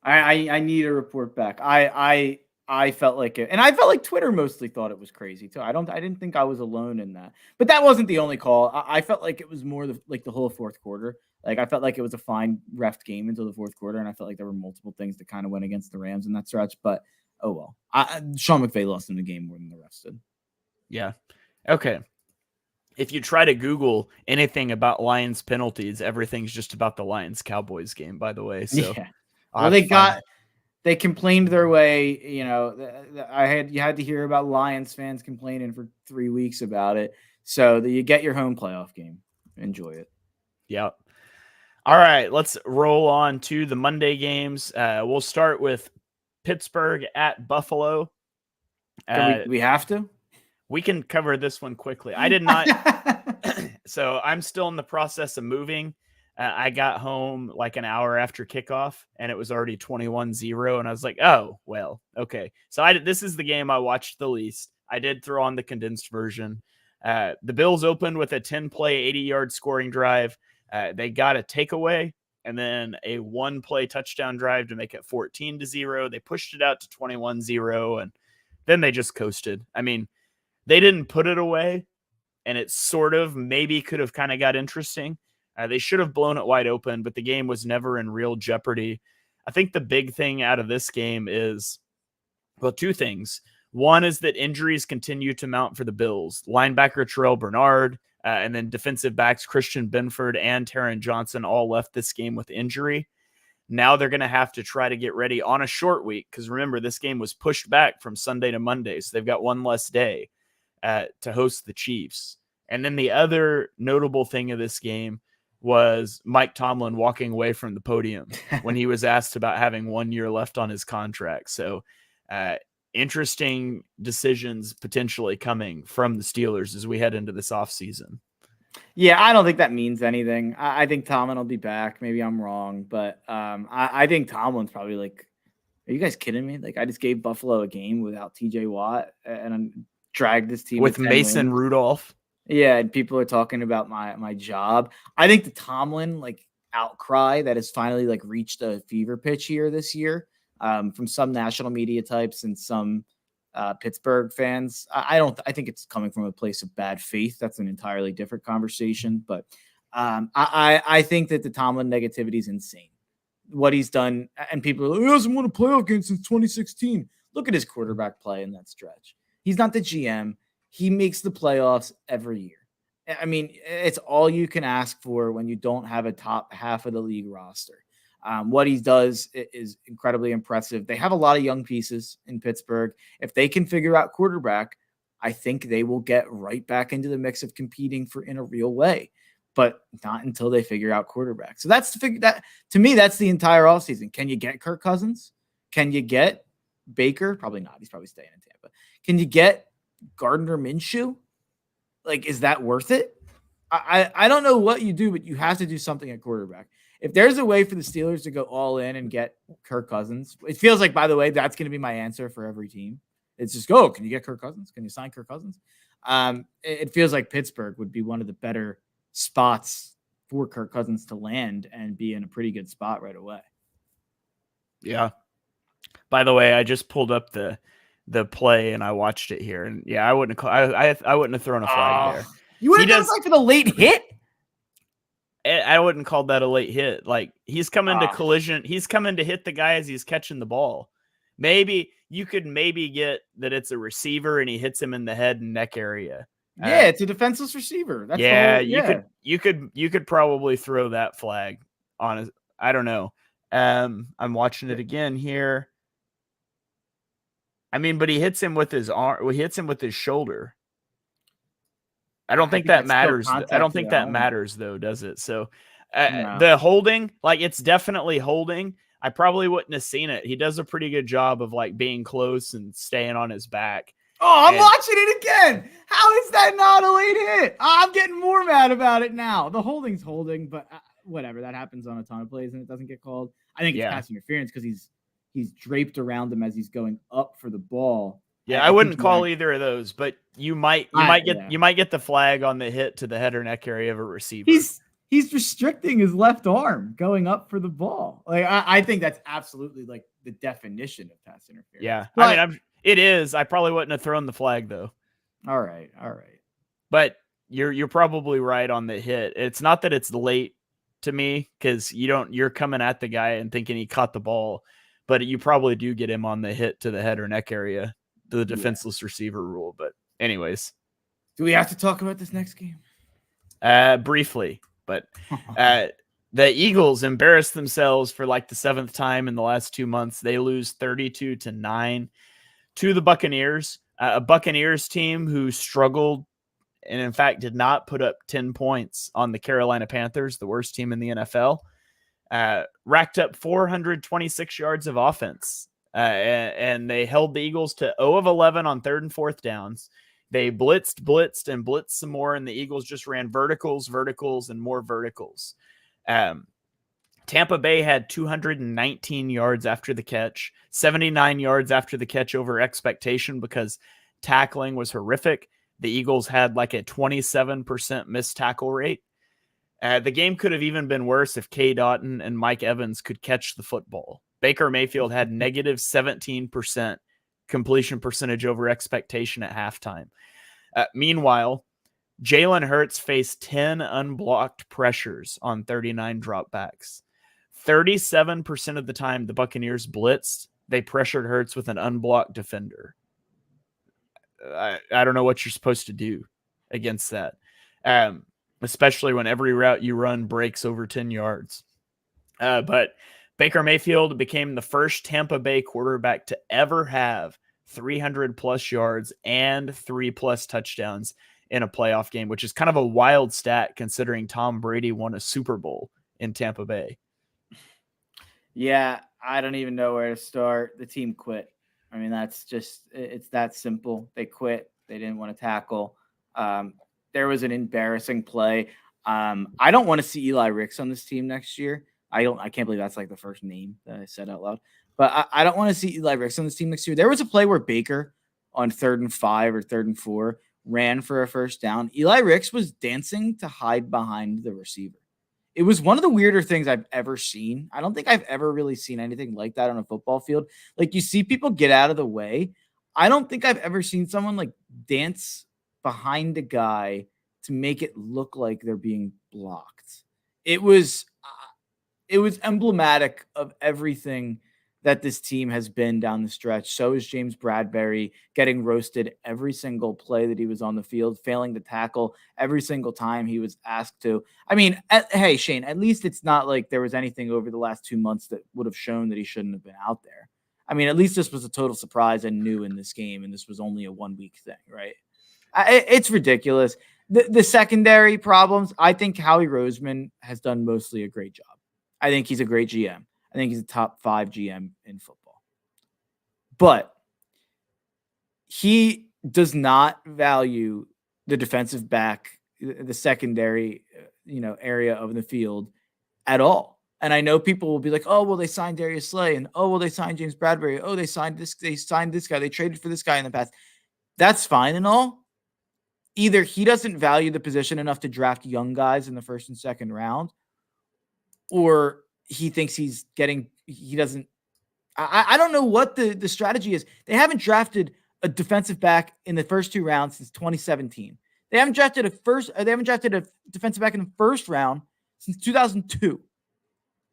I need a report back. I felt like it, and I felt like Twitter mostly thought it was crazy too. I didn't think I was alone in that, but that wasn't the only call. I felt like it was more the whole fourth quarter. Like I felt like it was a fine ref game until the fourth quarter, and I felt like there were multiple things that kind of went against the Rams in that stretch. But oh well, Sean McVay lost in the game more than the refs did. Yeah. Okay. If you try to Google anything about Lions penalties, everything's just about the Lions Cowboys game, by the way. So yeah. Well, they complained their way. You had to hear about Lions fans complaining for 3 weeks about it. So that you get your home playoff game. Enjoy it. Yeah. All right. Let's roll on to the Monday games. We'll start with Pittsburgh at Buffalo. We have to? We can cover this one quickly. I did not. So I'm still in the process of moving. I got home like an hour after kickoff, and it was already 21-0. And I was like, oh, well, okay. So this is the game I watched the least. I did throw on the condensed version. The Bills opened with a 10-play, 80-yard scoring drive. They got a takeaway and then a 1-play touchdown drive to make it 14-0. They pushed it out to 21-0, and then they just coasted. I mean, they didn't put it away, and it sort of maybe could have kind of got interesting, They should have blown it wide open, but the game was never in real jeopardy. I think the big thing out of this game is, well, two things. One is that injuries continue to mount for the Bills. Linebacker Terrell Bernard, and then defensive backs Christian Benford and Taron Johnson all left this game with injury. Now they're going to have to try to get ready on a short week, because remember, this game was pushed back from Sunday to Monday, so they've got one less day to host the Chiefs. And then the other notable thing of this game was Mike Tomlin walking away from the podium when he was asked about having 1 year left on his contract. So interesting decisions potentially coming from the Steelers as we head into this offseason. Yeah, I don't think that means anything. I think Tomlin will be back. Maybe I'm wrong, but I think Tomlin's probably like, are you guys kidding me? Like, I just gave Buffalo a game without TJ Watt and dragged this team with Mason wins. Rudolph. Yeah, and people are talking about my job. I think the Tomlin like outcry that has finally like reached a fever pitch here this year from some national media types and some Pittsburgh fans. I think it's coming from a place of bad faith. That's an entirely different conversation. But I think that the Tomlin negativity is insane. What he's done, and people are like, he hasn't won a playoff game since 2016. Look at his quarterback play in that stretch. He's not the GM. He makes the playoffs every year. I mean, it's all you can ask for when you don't have a top half of the league roster. What he does is incredibly impressive. They have a lot of young pieces in Pittsburgh. If they can figure out quarterback, I think they will get right back into the mix of competing in a real way, but not until they figure out quarterback. So that to me, that's the entire offseason. Can you get Kirk Cousins? Can you get Baker? Probably not. He's probably staying in Tampa. Can you get Gardner Minshew? Like, is that worth it? I don't know what you do, but you have to do something at quarterback. If there's a way for the Steelers to go all in and get Kirk Cousins, it feels like, by the way, that's going to be my answer for every team. It's just go. Can you get Kirk Cousins? Can you sign Kirk Cousins? It feels like Pittsburgh would be one of the better spots for Kirk Cousins to land and be in a pretty good spot right away. Yeah. By the way, I just pulled up the play and I watched it here, and yeah, I wouldn't have thrown a flag there. You wouldn't have done like for the late hit. I wouldn't call that a late hit. Like, he's coming to collision. He's coming to hit the guy as he's catching the ball. Maybe you could get that it's a receiver and he hits him in the head and neck area. Yeah, it's a defenseless receiver. That's you could probably throw that flag on. I don't know. I'm watching it again here. I mean, but he hits him with his arm. He hits him with his shoulder. I don't think that matters. I don't think that matters, though, does it? So no. The holding, like, it's definitely holding. I probably wouldn't have seen it. He does a pretty good job of like being close and staying on his back. Oh, I'm watching it again. How is that not a late hit? I'm getting more mad about it now. The holding's holding, but whatever. That happens on a ton of plays and it doesn't get called. I think it's pass interference because he's draped around him as he's going up for the ball. Yeah, I wouldn't call either of those, but you might get the flag on the hit to the head or neck area of a receiver. He's restricting his left arm going up for the ball. Like, I think that's absolutely like the definition of pass interference. Yeah, but, I mean, it is. I probably wouldn't have thrown the flag though. All right. But you're probably right on the hit. It's not that it's late to me because you're coming at the guy and thinking he caught the ball, but you probably do get him on the hit to the head or neck area. The defenseless receiver rule. But anyways, do we have to talk about this next game? Briefly, but the Eagles embarrassed themselves for like the 7th time in the last 2 months. They lose 32-9 to the Buccaneers, a Buccaneers team who struggled and in fact did not put up 10 points on the Carolina Panthers, the worst team in the NFL. Racked up 426 yards of offense. And they held the Eagles to 0 of 11 on 3rd and 4th downs. They blitzed some more, and the Eagles just ran verticals, and more verticals. Tampa Bay had 219 yards after the catch, 79 yards after the catch over expectation because tackling was horrific. The Eagles had like a 27% missed tackle rate. The game could have even been worse if K. Dotton and Mike Evans could catch the football. Baker Mayfield had negative 17% completion percentage over expectation at halftime. Meanwhile, Jalen Hurts faced 10 unblocked pressures on 39 dropbacks. 37% of the time the Buccaneers blitzed, they pressured Hurts with an unblocked defender. I don't know what you're supposed to do against that, especially when every route you run breaks over 10 yards. But Baker Mayfield became the first Tampa Bay quarterback to ever have 300 plus yards and 3+ touchdowns in a playoff game, which is kind of a wild stat considering Tom Brady won a Super Bowl in Tampa Bay. Yeah, I don't even know where to start. The team quit. I mean, it's that simple. They quit. They didn't want to tackle. There was an embarrassing play. I don't want to see Eli Ricks on this team next year. I can't believe that's like the first name that I said out loud. But I don't want to see Eli Ricks on this team next year. There was a play where Baker on 3rd and 5 or 3rd and 4 ran for a first down. Eli Ricks was dancing to hide behind the receiver. It was one of the weirder things I've ever seen. I don't think I've ever really seen anything like that on a football field. Like, you see people get out of the way. I don't think I've ever seen someone like dance behind a guy to make it look like they're being blocked. It was emblematic of everything that this team has been down the stretch. So is James Bradbury, getting roasted every single play that he was on the field, failing to tackle every single time he was asked to. I mean, hey, Shane, at least it's not like there was anything over the last 2 months that would have shown that he shouldn't have been out there. I mean, at least this was a total surprise and new in this game, and this was only a 1-week thing, right? It's ridiculous. The secondary problems, I think Howie Roseman has done mostly a great job. I think he's a great GM. I think he's a top 5 GM in football. But he does not value the defensive back, the secondary, area of the field at all. And I know people will be like, oh, well, they signed Darius Slay, and oh, well, they signed James Bradbury. Oh, they signed this guy. They traded for this guy in the past. That's fine and all. Either he doesn't value the position enough to draft young guys in the 1st and 2nd round, or he thinks I don't know what the strategy is. They haven't drafted a defensive back in the first 2 rounds since 2017. They haven't drafted a defensive back in the 1st round since 2002.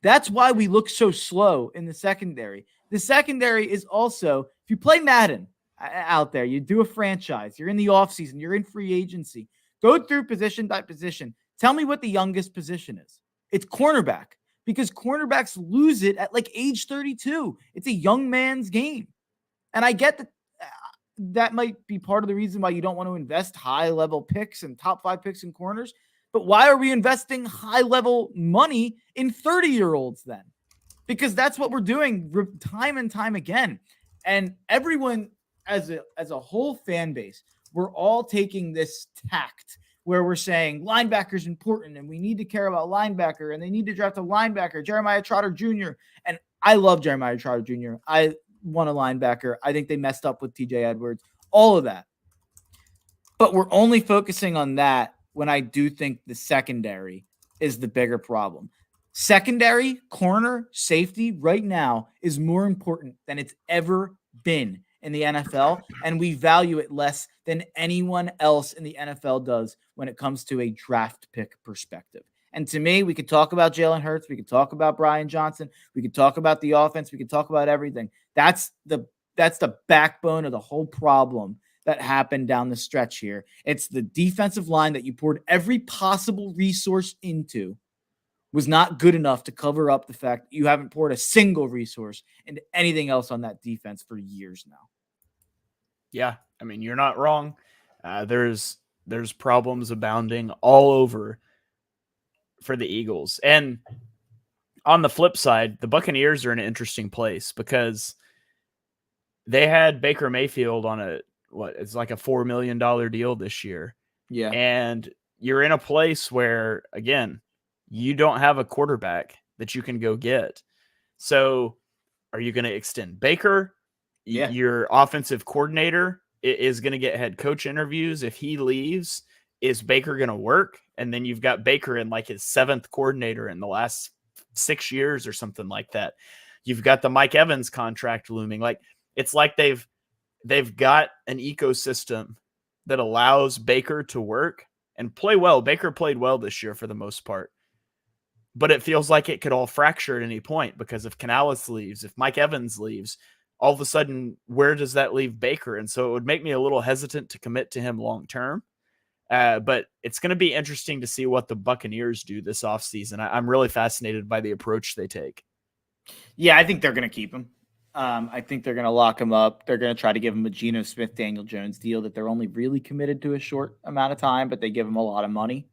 That's why we look so slow in the secondary. The secondary is also, if you play Madden out there, you do a franchise, you're in the offseason, you're in free agency, go through position by position. Tell me what the youngest position is. It's cornerback, because cornerbacks lose it at like age 32. It's a young man's game. And I get that that might be part of the reason why you don't want to invest high-level picks and top 5 picks in corners. But why are we investing high-level money in 30-year-olds then? Because that's what we're doing time and time again. And everyone, as a whole fan base, we're all taking this tact where we're saying linebacker's important and we need to care about linebacker and they need to draft a linebacker, Jeremiah Trotter Jr. And I love Jeremiah Trotter Jr. I want a linebacker. I think they messed up with TJ Edwards, all of that. But we're only focusing on that when I do think the secondary is the bigger problem. Secondary, corner, safety right now is more important than it's ever been in the NFL, and we value it less than anyone else in the NFL does when it comes to a draft pick perspective. And to me, we could talk about Jalen Hurts, we could talk about Brian Johnson, we could talk about the offense, we could talk about everything. That's the backbone of the whole problem that happened down the stretch here. It's the defensive line that you poured every possible resource into was not good enough to cover up the fact that you haven't poured a single resource into anything else on that defense for years now. Yeah, I mean, you're not wrong. There's problems abounding all over for the Eagles. And on the flip side, the Buccaneers are in an interesting place because they had Baker Mayfield on it's like a $4 million deal this year. Yeah. And you're in a place where, again, you don't have a quarterback that you can go get. So are you going to extend Baker? Yeah. Your offensive coordinator is going to get head coach interviews. If he leaves, is Baker going to work? And then you've got Baker in like his 7th coordinator in the last 6 years or something like that. You've got the Mike Evans contract looming. Like, it's like they've got an ecosystem that allows Baker to work, and play well. Baker played well this year for the most part. But it feels like it could all fracture at any point because if Canales leaves, if Mike Evans leaves, all of a sudden, where does that leave Baker? And so it would make me a little hesitant to commit to him long term. But it's going to be interesting to see what the Buccaneers do this offseason. I'm really fascinated by the approach they take. Yeah, I think they're going to keep him. I think they're going to lock him up. They're going to try to give him a Geno Smith, Daniel Jones deal that they're only really committed to a short amount of time, but they give him a lot of money.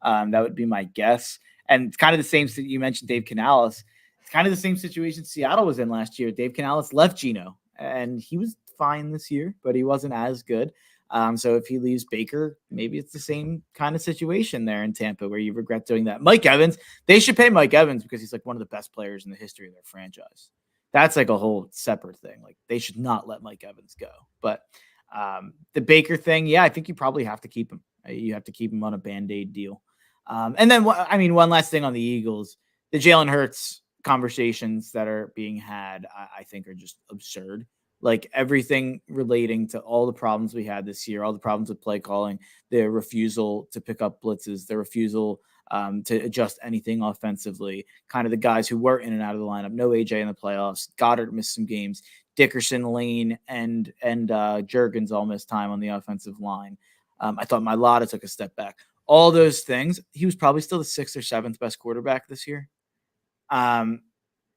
That would be my guess. And it's kind of the same. You mentioned Dave Canales. It's kind of the same situation Seattle was in last year. Dave Canales left Geno, and he was fine this year, but he wasn't as good. So if he leaves Baker, maybe it's the same kind of situation there in Tampa where you regret doing that. Mike Evans, they should pay Mike Evans because he's like one of the best players in the history of their franchise. That's like a whole separate thing. Like they should not let Mike Evans go. But the Baker thing, yeah, I think you probably have to keep him. You have to keep him on a Band-Aid deal. And then, one last thing on the Eagles, the Jalen Hurts conversations that are being had, I think are just absurd. Like everything relating to all the problems we had this year, all the problems with play calling, the refusal to pick up blitzes, the refusal to adjust anything offensively, kind of the guys who were in and out of the lineup, no AJ in the playoffs, Goddard missed some games, Dickerson, Lane, and Juergens all missed time on the offensive line. I thought Mailata took a step back. All those things, he was probably still the 6th or 7th best quarterback this year.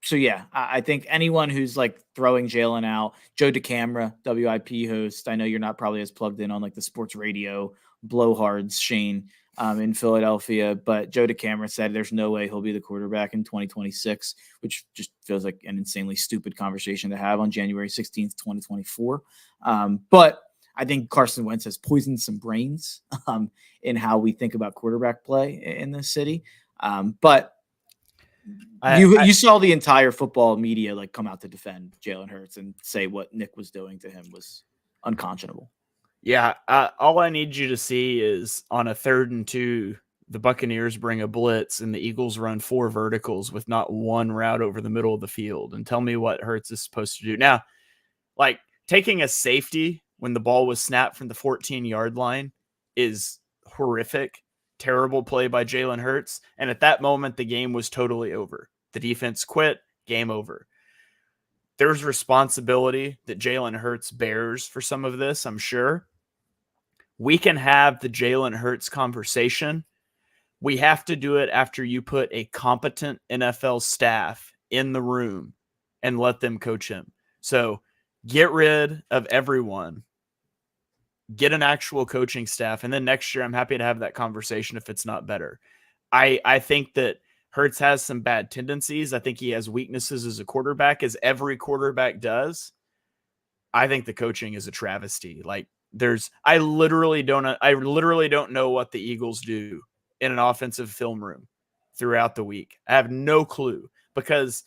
So yeah, I think anyone who's like throwing Jalen out, Joe DeCamara, WIP host. I know you're not probably as plugged in on like the sports radio blowhards, Shane, in Philadelphia, but Joe DeCamara said there's no way he'll be the quarterback in 2026, which just feels like an insanely stupid conversation to have on January 16th, 2024. But I think Carson Wentz has poisoned some brains in how we think about quarterback play in this city. But you saw the entire football media like come out to defend Jalen Hurts and say what Nick was doing to him was unconscionable. Yeah, all I need you to see is on a 3rd and 2, the Buccaneers bring a blitz and the Eagles run 4 verticals with not one route over the middle of the field, and tell me what Hurts is supposed to do. Now, like taking a safety when the ball was snapped from the 14-yard line is horrific. Terrible play by Jalen Hurts. And at that moment, the game was totally over. The defense quit, game over. There's responsibility that Jalen Hurts bears for some of this, I'm sure. We can have the Jalen Hurts conversation. We have to do it after you put a competent NFL staff in the room and let them coach him. So get rid of everyone. Get an actual coaching staff. And then next year, I'm happy to have that conversation if it's not better. I think that Hurts has some bad tendencies. I think he has weaknesses as a quarterback, as every quarterback does. I think the coaching is a travesty. Like I literally don't know what the Eagles do in an offensive film room throughout the week. I have no clue because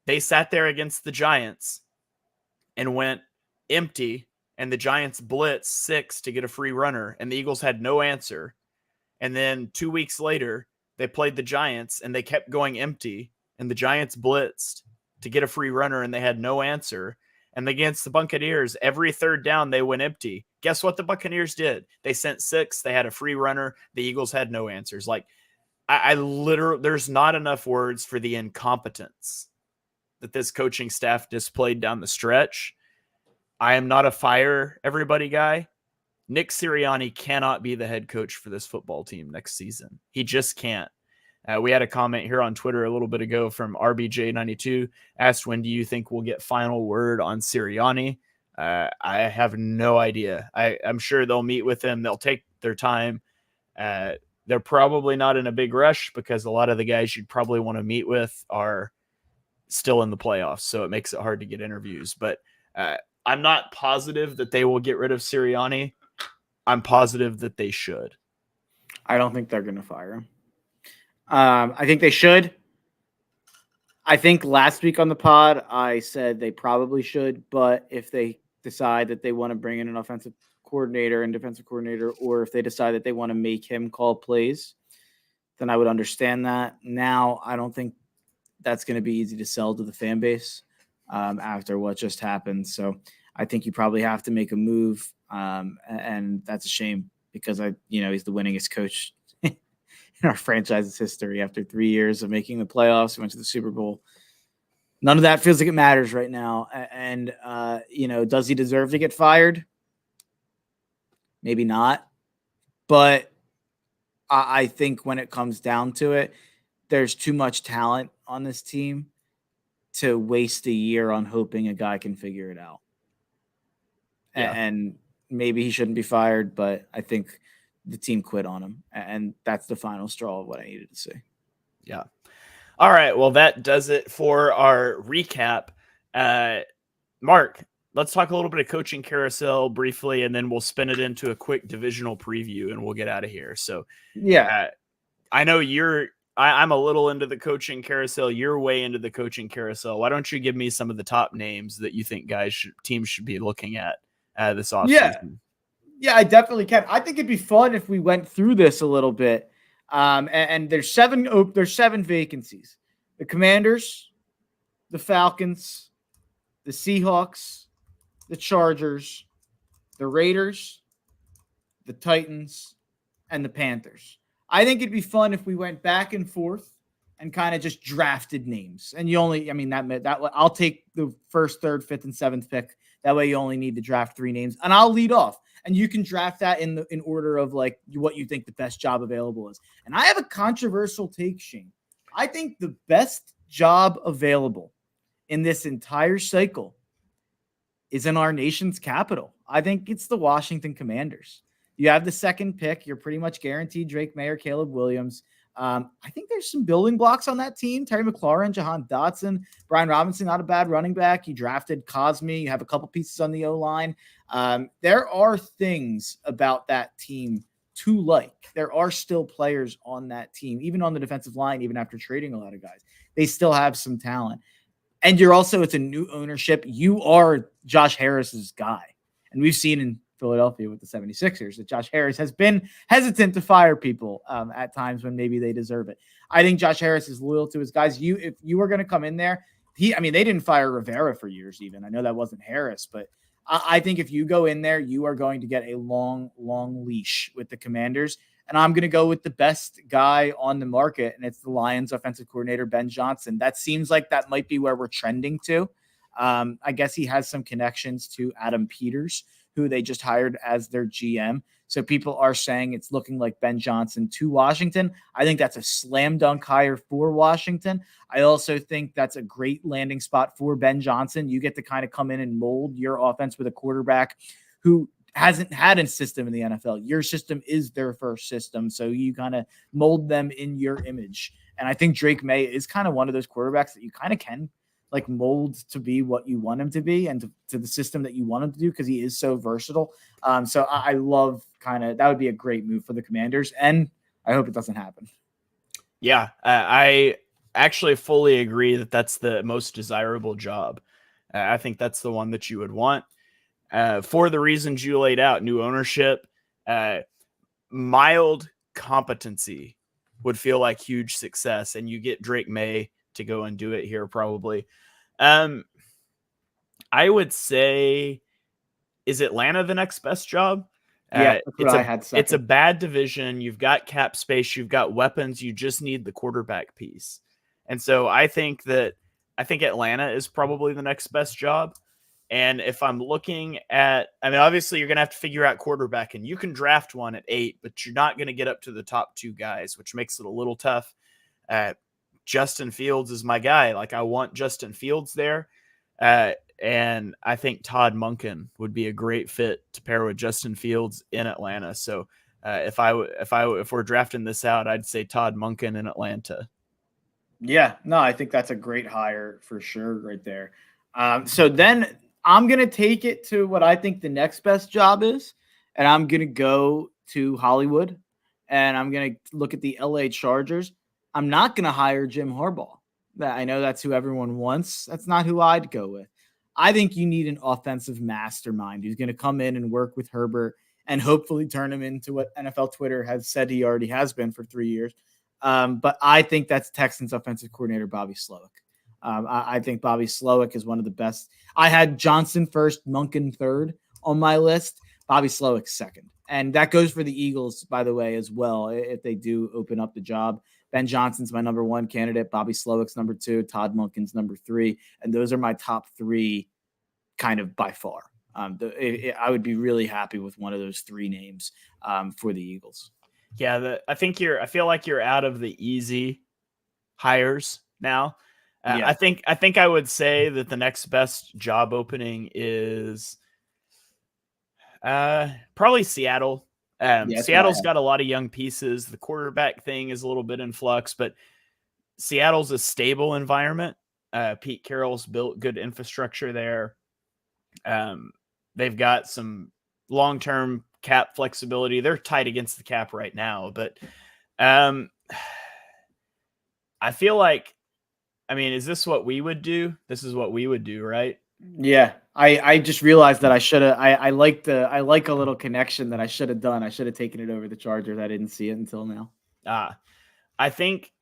they sat there against the Giants and went empty, and the Giants blitzed 6 to get a free runner, and the Eagles had no answer. And then 2 weeks later, they played the Giants, and they kept going empty, and the Giants blitzed to get a free runner, and they had no answer. And against the Buccaneers, every 3rd down, they went empty. Guess what the Buccaneers did? They sent 6. They had a free runner. The Eagles had no answers. Like, I literally, there's not enough words for the incompetence that this coaching staff displayed down the stretch. I am not a fire everybody guy. Nick Sirianni cannot be the head coach for this football team next season. He just can't. We had a comment here on Twitter a little bit ago from RBJ92, asked, when do you think we'll get final word on Sirianni? I have no idea. I'm sure they'll meet with him. They'll take their time. They're probably not in a big rush because a lot of the guys you'd probably want to meet with are still in the playoffs, so it makes it hard to get interviews. But I'm not positive that they will get rid of Sirianni. I'm positive that they should. I don't think they're going to fire him. I think they should. I think last week on the pod, I said they probably should, but if they decide that they want to bring in an offensive coordinator and defensive coordinator, or if they decide that they want to make him call plays, then I would understand that. Now, I don't think that's going to be easy to sell to the fan base after what just happened. So I think you probably have to make a move, and that's a shame because he's the winningest coach in our franchise's history after 3 years of making the playoffs. We went to the Super Bowl. None of that feels like it matters right now. And does he deserve to get fired? Maybe not. But I think when it comes down to it, there's too much talent on this team to waste a year on hoping a guy can figure it out. Yeah. And maybe he shouldn't be fired, but I think the team quit on him. And that's the final straw of what I needed to see. Yeah. All right. Well, that does it for our recap. Mark, let's talk a little bit of coaching carousel briefly, and then we'll spin it into a quick divisional preview and we'll get out of here. So, yeah, I know I'm a little into the coaching carousel. You're way into the coaching carousel. Why don't you give me some of the top names that you think teams should be looking at this offseason? Yeah, I definitely can. I think it'd be fun if we went through this a little bit. And there's seven vacancies: the Commanders, the Falcons, the Seahawks, the Chargers, the Raiders, the Titans, and the Panthers. I think it'd be fun if we went back and forth and kind of just drafted names. And I'll take the first, third, fifth, and seventh pick. That way you only need to draft 3 names, and I'll lead off. And you can draft that in order of like what you think the best job available is. And I have a controversial take, Shane. I think the best job available in this entire cycle is in our nation's capital. I think it's the Washington Commanders. You have the second pick. You're pretty much guaranteed Drake May or Caleb Williams. I think there's some building blocks on that team. Terry McLaurin, Jahan Dotson, Brian Robinson, not a bad running back. You drafted Cosme. You have a couple pieces on the O-line. There are things about that team to like. There are still players on that team, even on the defensive line, even after trading a lot of guys. They still have some talent. And it's a new ownership. You are Josh Harris's guy. And we've seen in Philadelphia with the 76ers that Josh Harris has been hesitant to fire people at times when maybe they deserve it. I think Josh Harris is loyal to his guys. If you were going to come in there, they didn't fire Rivera for years even. I know that wasn't Harris, but I think if you go in there, you are going to get a long, long leash with the Commanders. And I'm going to go with the best guy on the market, and it's the Lions offensive coordinator, Ben Johnson. That seems like that might be where we're trending to. I guess he has some connections to Adam Peters, who they just hired as their GM. So people are saying it's looking like Ben Johnson to Washington. I think that's a slam dunk hire for Washington. I also think that's a great landing spot for Ben Johnson. You get to kind of come in and mold your offense with a quarterback who hasn't had a system in the NFL. Your system is their first system. So you kind of mold them in your image. And I think Drake May is kind of one of those quarterbacks that you kind of can like mold to be what you want him to be and to the system that you want him to do, because he is so versatile. So I love that would be a great move for the Commanders, and I hope it doesn't happen. Yeah, I actually fully agree that that's the most desirable job. I think that's the one that you would want for the reasons you laid out: new ownership, mild competency would feel like huge success, and you get Drake May to go and do it here probably. I would say, is Atlanta the next best job? Yeah, it's a bad division. You've got cap space, you've got weapons, you just need the quarterback piece. And so I think Atlanta is probably the next best job. And if I'm looking at, obviously you're going to have to figure out quarterback, and you can draft one at 8, but you're not going to get up to the top 2 guys, which makes it a little tough. Justin Fields is my guy. Like, I want Justin Fields there. And I think Todd Monken would be a great fit to pair with Justin Fields in Atlanta. So if we're drafting this out, I'd say Todd Monken in Atlanta. Yeah, no, I think that's a great hire for sure right there. So then I'm going to take it to what I think the next best job is. And I'm going to go to Hollywood, and I'm going to look at the LA Chargers. I'm not going to hire Jim Harbaugh. I know that's who everyone wants. That's not who I'd go with. I think you need an offensive mastermind who's going to come in and work with Herbert and hopefully turn him into what NFL Twitter has said he already has been for 3 years. But I think that's Texans offensive coordinator Bobby Slowick. I think Bobby Slowick is one of the best. I had Johnson first, Monken third on my list, Bobby Slowick's second. And that goes for the Eagles, by the way, as well, if they do open up the job. Ben Johnson's my number 1 candidate. Bobby Slowick's number 2. Todd Monken's number 3. And those are my top 3 kind of by far. I would be really happy with one of those 3 names for the Eagles. Yeah, I feel like you're out of the easy hires now. Yeah. I think I would say that the next best job opening is probably Seattle. Seattle's got a lot of young pieces. The quarterback thing is a little bit in flux, but Seattle's a stable environment. Pete Carroll's built good infrastructure there. They've got some long-term cap flexibility. They're tight against the cap right now, but I feel like, is this what we would do? This is what we would do, right? Yeah. I just realized that I like a little connection that I should have done. I should have taken it over the Chargers. I didn't see it until now. I think,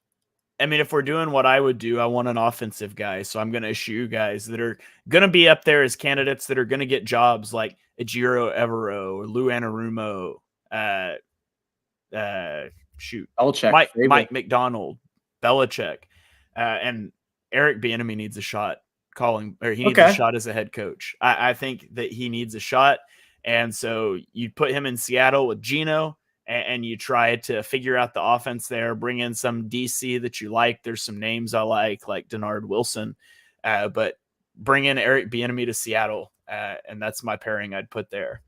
if we're doing what I would do, I want an offensive guy. So I'm going to issue guys that are going to be up there as candidates that are going to get jobs like Ejiro Evero or Lou Anarumo, Belichick, Mike McDonald, Belichick, and Eric Bieniemy needs a shot he needs a shot as a head coach. I think that he needs a shot. And so you put him in Seattle with Geno, and you try to figure out the offense there, bring in some DC that you like. There's some names I like Denard Wilson, but bring in Eric Bieniemy to Seattle, and that's my pairing I'd put there.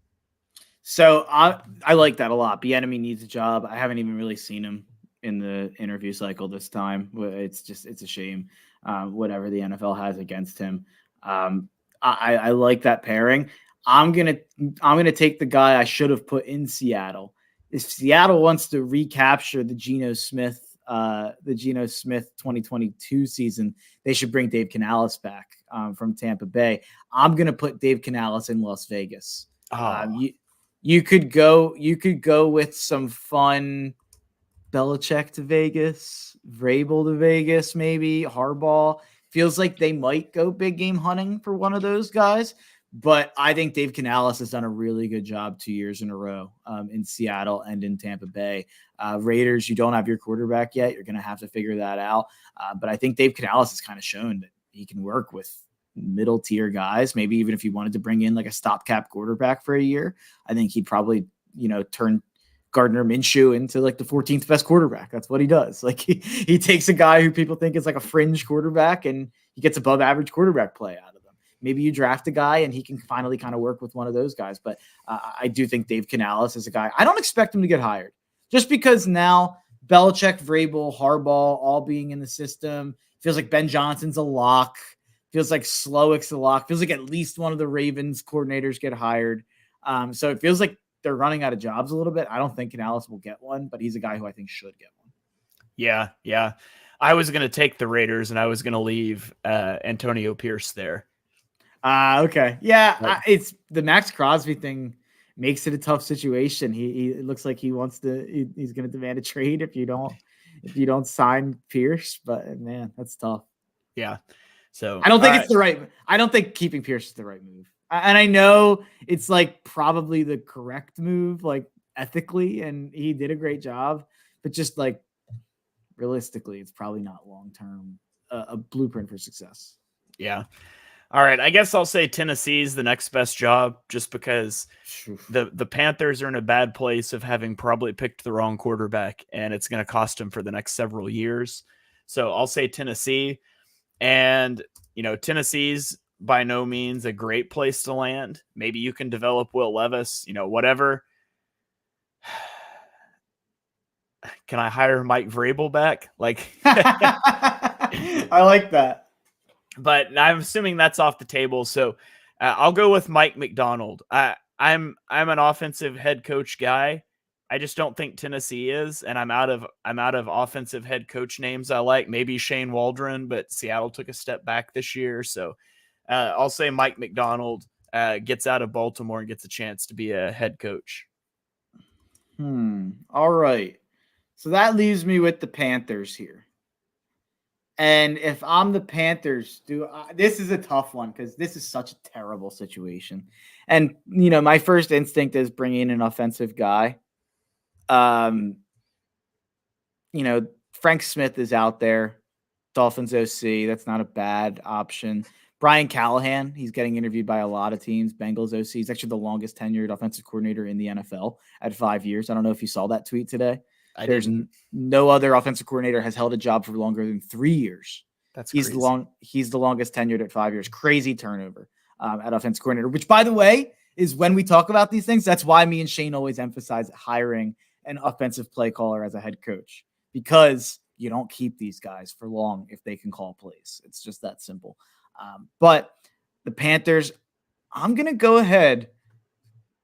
So I like that a lot. Bieniemy needs a job. I haven't even really seen him in the interview cycle this time. It's a shame, whatever the NFL has against him. I like that pairing. I'm gonna take the guy I should have put in Seattle. If Seattle wants to recapture the Geno Smith 2022 season, they should bring Dave Canales back from Tampa Bay. I'm going to put Dave Canales in Las Vegas. You could go with some fun Belichick to Vegas, Vrabel to Vegas, maybe Harbaugh. Feels like they might go big game hunting for one of those guys. But I think Dave Canales has done a really good job 2 years in a row in Seattle and in Tampa Bay. Raiders, you don't have your quarterback yet. You're going to have to figure that out. But I think Dave Canales has kind of shown that he can work with middle tier guys. Maybe even if he wanted to bring in like a stopgap quarterback for a year, I think he'd probably, turn Gardner Minshew into like the 14th best quarterback. That's what he does. Like he takes a guy who people think is like a fringe quarterback and he gets above average quarterback play out of him. Maybe you draft a guy and he can finally kind of work with one of those guys. But I do think Dave Canales is a guy. I don't expect him to get hired just because now Belichick, Vrabel, Harbaugh, all being in the system. Feels like Ben Johnson's a lock. Feels like Slowick's a lock. Feels like at least one of the Ravens coordinators get hired. So it feels like they're running out of jobs a little bit. I don't think Canales will get one, but he's a guy who I think should get one. Yeah. I was going to take the Raiders and I was going to leave Antonio Pierce there. Okay. Yeah. It's the Max Crosby thing makes it a tough situation. He it looks like he wants to, he's going to demand a trade if you don't sign Pierce, but man, that's tough. Yeah. So I don't think I don't think keeping Pierce is the right move. And I know it's like probably the correct move, like ethically, and he did a great job, but just like realistically, it's probably not long-term a blueprint for success. Yeah. All right, I guess I'll say Tennessee's the next best job just because the Panthers are in a bad place of having probably picked the wrong quarterback, and it's going to cost them for the next several years. So I'll say Tennessee. And, Tennessee's by no means a great place to land. Maybe you can develop Will Levis, whatever. Can I hire Mike Vrabel back? I like that. But I'm assuming that's off the table. So I'll go with Mike McDonald. I'm an offensive head coach guy. I just don't think Tennessee is, and I'm out of offensive head coach names I like. Maybe Shane Waldron, but Seattle took a step back this year. So I'll say Mike McDonald gets out of Baltimore and gets a chance to be a head coach. All right. So that leaves me with the Panthers here. And if I'm the Panthers, this is a tough one because this is such a terrible situation. And, my first instinct is bringing in an offensive guy. Frank Smith is out there. Dolphins OC. That's not a bad option. Brian Callahan, he's getting interviewed by a lot of teams. Bengals OC. He's actually the longest tenured offensive coordinator in the NFL at 5 years. I don't know if you saw that tweet today. There's no other offensive coordinator has held a job for longer than 3 years. He's the longest tenured at 5 years. Crazy turnover at offensive coordinator, which, by the way, is when we talk about these things. That's why me and Shane always emphasize hiring an offensive play caller as a head coach, because you don't keep these guys for long if they can call plays. It's just that simple. But the Panthers, I'm going to go ahead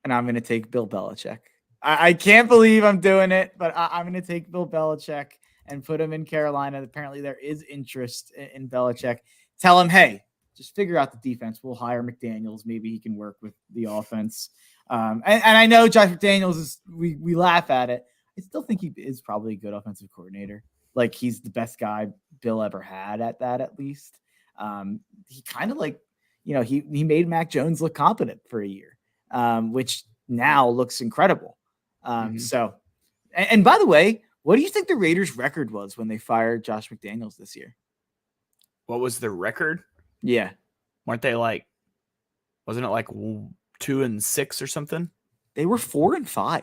and I'm going to take Bill Belichick. I can't believe I'm doing it, but I'm going to take Bill Belichick and put him in Carolina. Apparently there is interest in Belichick. Tell him, hey, just figure out the defense. We'll hire McDaniels. Maybe he can work with the offense. And I know Josh McDaniels we laugh at it. I still think he is probably a good offensive coordinator. Like, he's the best guy Bill ever had at that, at least. He kind of he made Mac Jones look competent for a year, which now looks incredible. So, and by the way, what do you think the Raiders' record was when they fired Josh McDaniels this year? What was their record? Yeah. Weren't they wasn't it 2-6 or something? They were 4-5.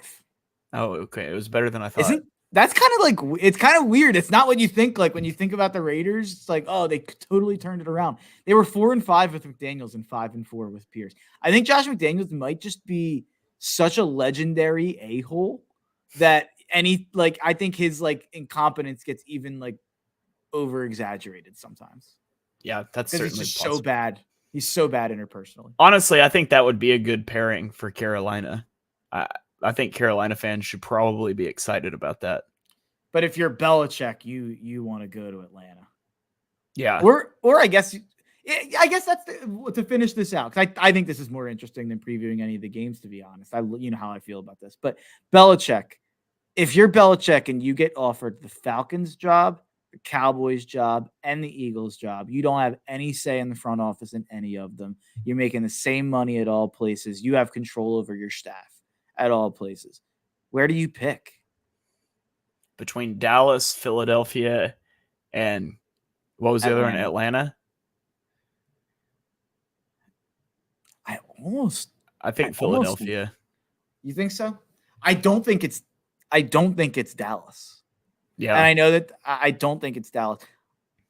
Oh, okay. It was better than I thought. That's kind of it's kind of weird. It's not what you think. Like, when you think about the Raiders, it's like, oh, they totally turned it around. They were 4-5 with McDaniels and 5-4 with Pierce. I think Josh McDaniels might just be such a legendary a-hole that I think his incompetence gets even over exaggerated sometimes. Yeah, that's certainly just possible. So bad. He's so bad interpersonally. Honestly, I think that would be a good pairing for Carolina. I think Carolina fans should probably be excited about that. But if you're Belichick, you want to go to Atlanta. Yeah. Or I guess that's to finish this out, because I think this is more interesting than previewing any of the games, to be honest. You know how I feel about this. But Belichick, if you're Belichick and you get offered the Falcons job, the Cowboys job, and the Eagles job, you don't have any say in the front office in any of them. You're making the same money at all places. You have control over your staff at all places. Where do you pick? Between Dallas, Philadelphia, and what was the other one? Atlanta? I think Philadelphia. You think so? I don't think it's Dallas. Yeah. And I know that I don't think it's Dallas.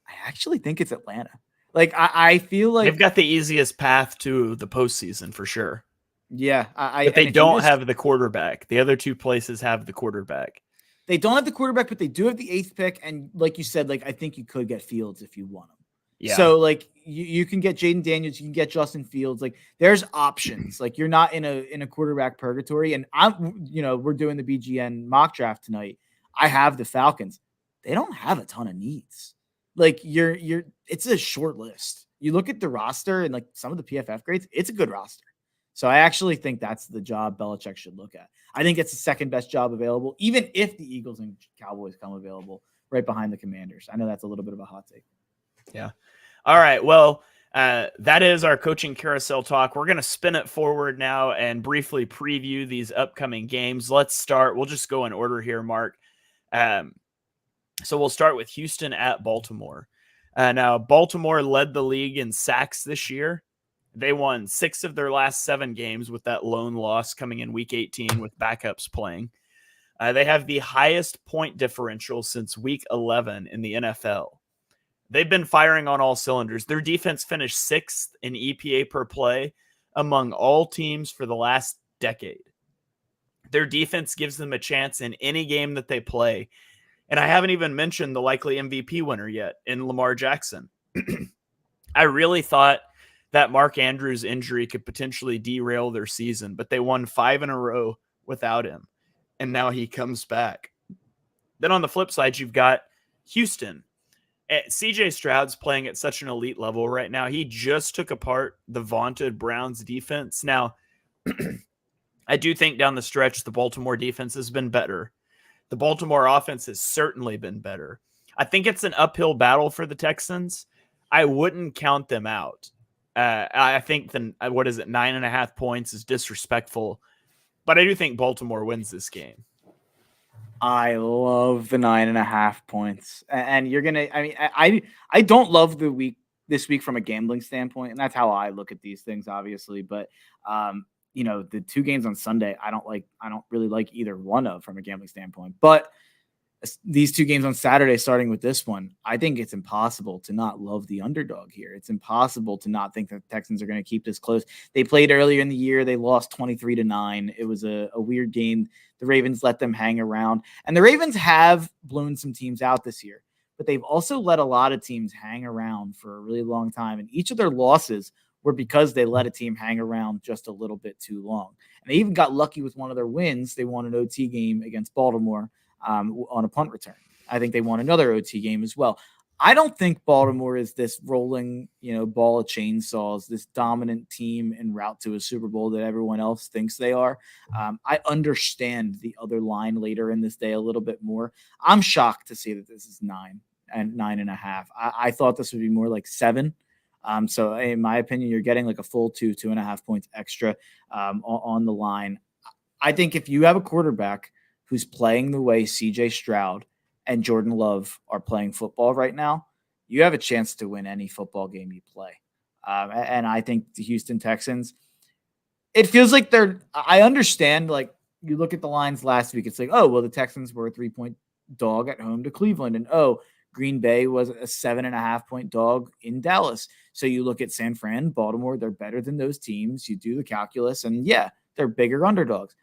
I actually think it's Atlanta. I feel like they've got the easiest path to the postseason for sure. Yeah. But they don't have the quarterback. The other two places have the quarterback. They don't have the quarterback, but they do have the 8th pick. And like you said, I think you could get Fields if you want him. Yeah. So you can get Jaden Daniels, you can get Justin Fields. There's options. You're not in a quarterback purgatory. And we're doing the BGN mock draft tonight. I have the Falcons. They don't have a ton of needs. It's a short list. You look at the roster and some of the PFF grades, it's a good roster. So I actually think that's the job Belichick should look at. I think it's the second best job available, even if the Eagles and Cowboys come available right behind the Commanders. I know that's a little bit of a hot take. Yeah. All right. Well, that is our coaching carousel talk. We're going to spin it forward now and briefly preview these upcoming games. Let's start. We'll just go in order here, Mark. So we'll start with Houston at Baltimore. Now, Baltimore led the league in sacks this year. They won 6 of their last 7 games with that lone loss coming in week 18 with backups playing. They have the highest point differential since week 11 in the NFL. They've been firing on all cylinders. Their defense finished 6th in EPA per play among all teams for the last decade. Their defense gives them a chance in any game that they play. And I haven't even mentioned the likely MVP winner yet in Lamar Jackson. I really thought that Mark Andrews' injury could potentially derail their season, but they won 5 in a row without him. And now he comes back. Then on the flip side, you've got Houston. CJ Stroud's playing at such an elite level right now. He just took apart the vaunted Browns defense. Now, I do think down the stretch, the Baltimore defense has been better. The Baltimore offense has certainly been better. I think it's an uphill battle for the Texans. I wouldn't count them out. I think the 9.5 points is disrespectful, but I do think Baltimore wins this game. I love the 9.5 points, and you're gonna. I mean, I don't love this week from a gambling standpoint, and that's how I look at these things, obviously. But the two games on Sunday, I don't really like either one of from a gambling standpoint. But these two games on Saturday, starting with this one, I think it's impossible to not love the underdog here. It's impossible to not think that the Texans are going to keep this close. They played earlier in the year. They lost 23-9. It was a weird game. The Ravens let them hang around. And the Ravens have blown some teams out this year, but they've also let a lot of teams hang around for a really long time. And each of their losses were because they let a team hang around just a little bit too long. And they even got lucky with one of their wins. They won an OT game against Baltimore on a punt return. I think they won another OT game as well. I don't think Baltimore is this rolling, ball of chainsaws, this dominant team en route to a Super Bowl that everyone else thinks they are. I understand the other line later in this day a little bit more. I'm shocked to see that this is 9.5. I thought this would be more like 7. So in my opinion, you're getting like a full 2.5 points extra on the line. I think if you have a quarterback who's playing the way CJ Stroud and Jordan Love are playing football right now, you have a chance to win any football game you play. And I think the Houston Texans, it feels like I understand, like you look at the lines last week, it's like, oh, well, the Texans were a 3-point dog at home to Cleveland. And Green Bay was a 7.5 point dog in Dallas. So you look at San Fran, Baltimore, they're better than those teams. You do the calculus and yeah, they're bigger underdogs.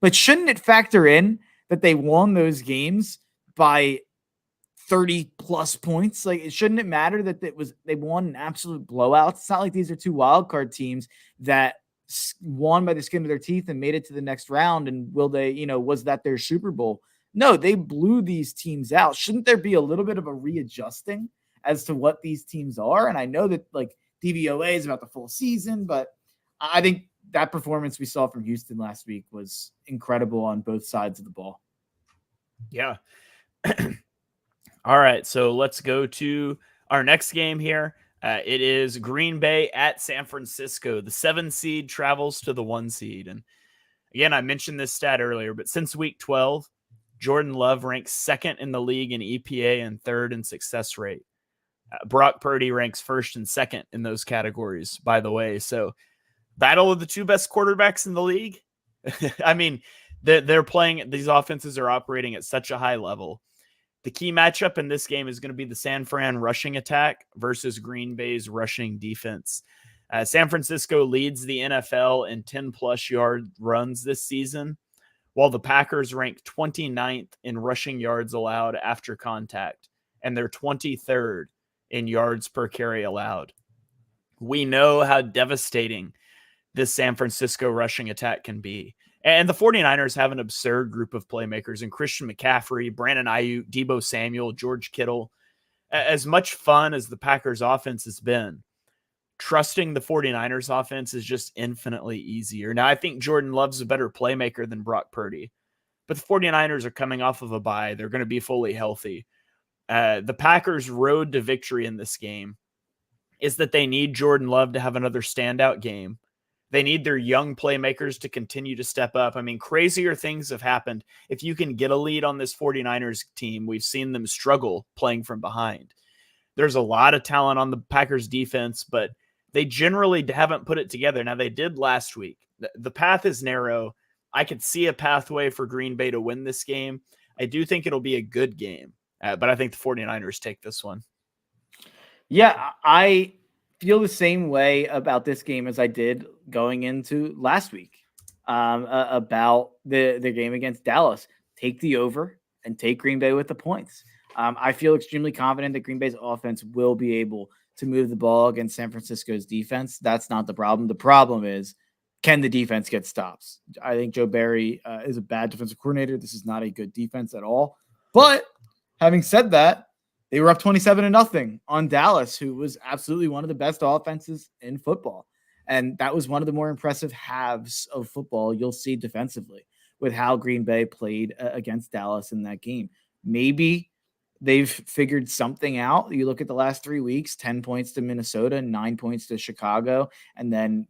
But shouldn't it factor in that they won those games by 30 plus points? Like, shouldn't it matter that they won an absolute blowout? It's not like these are two wildcard teams that won by the skin of their teeth and made it to the next round. And was that their Super Bowl? No, they blew these teams out. Shouldn't there be a little bit of a readjusting as to what these teams are? And I know that like DVOA is about the full season, but I think that performance we saw from Houston last week was incredible on both sides of the ball. Yeah. All right. So let's go to our next game here. It is Green Bay at San Francisco. The 7 seed travels to the 1 seed. And again, I mentioned this stat earlier, but since week 12, Jordan Love ranks 2nd in the league in EPA and 3rd in success rate. Brock Purdy ranks 1st and 2nd in those categories, by the way. So battle of the 2 best quarterbacks in the league. I mean, they're playing, these offenses are operating at such a high level. The key matchup in this game is going to be the San Fran rushing attack versus Green Bay's rushing defense. San Francisco leads the NFL in 10-plus yard runs this season, while the Packers rank 29th in rushing yards allowed after contact, and they're 23rd in yards per carry allowed. We know how devastating this San Francisco rushing attack can be. And the 49ers have an absurd group of playmakers in Christian McCaffrey, Brandon Ayuk, Deebo Samuel, George Kittle. As much fun as the Packers offense has been, trusting the 49ers offense is just infinitely easier. Now, I think Jordan Love's a better playmaker than Brock Purdy, but the 49ers are coming off of a bye. They're going to be fully healthy. The Packers' road to victory in this game is that they need Jordan Love to have another standout game. They need their young playmakers to continue to step up. I mean, crazier things have happened. If you can get a lead on this 49ers team, we've seen them struggle playing from behind. There's a lot of talent on the Packers defense, but they generally haven't put it together. Now, they did last week. The path is narrow. I could see a pathway for Green Bay to win this game. I do think it'll be a good game, but I think the 49ers take this one. Yeah, I feel the same way about this game as I did going into last week about the game against Dallas. Take the over and take Green Bay with the points. I feel extremely confident that Green Bay's offense will be able to move the ball against San Francisco's defense. That's not the problem. The problem is, can the defense get stops? I think Joe Barry is a bad defensive coordinator. This is not a good defense at all. But having said that, they were up 27-0 on Dallas, who was absolutely one of the best offenses in football. And that was one of the more impressive halves of football you'll see defensively with how Green Bay played against Dallas in that game. Maybe they've figured something out. You look at the last 3 weeks, 10 points to Minnesota, 9 points to Chicago, and then,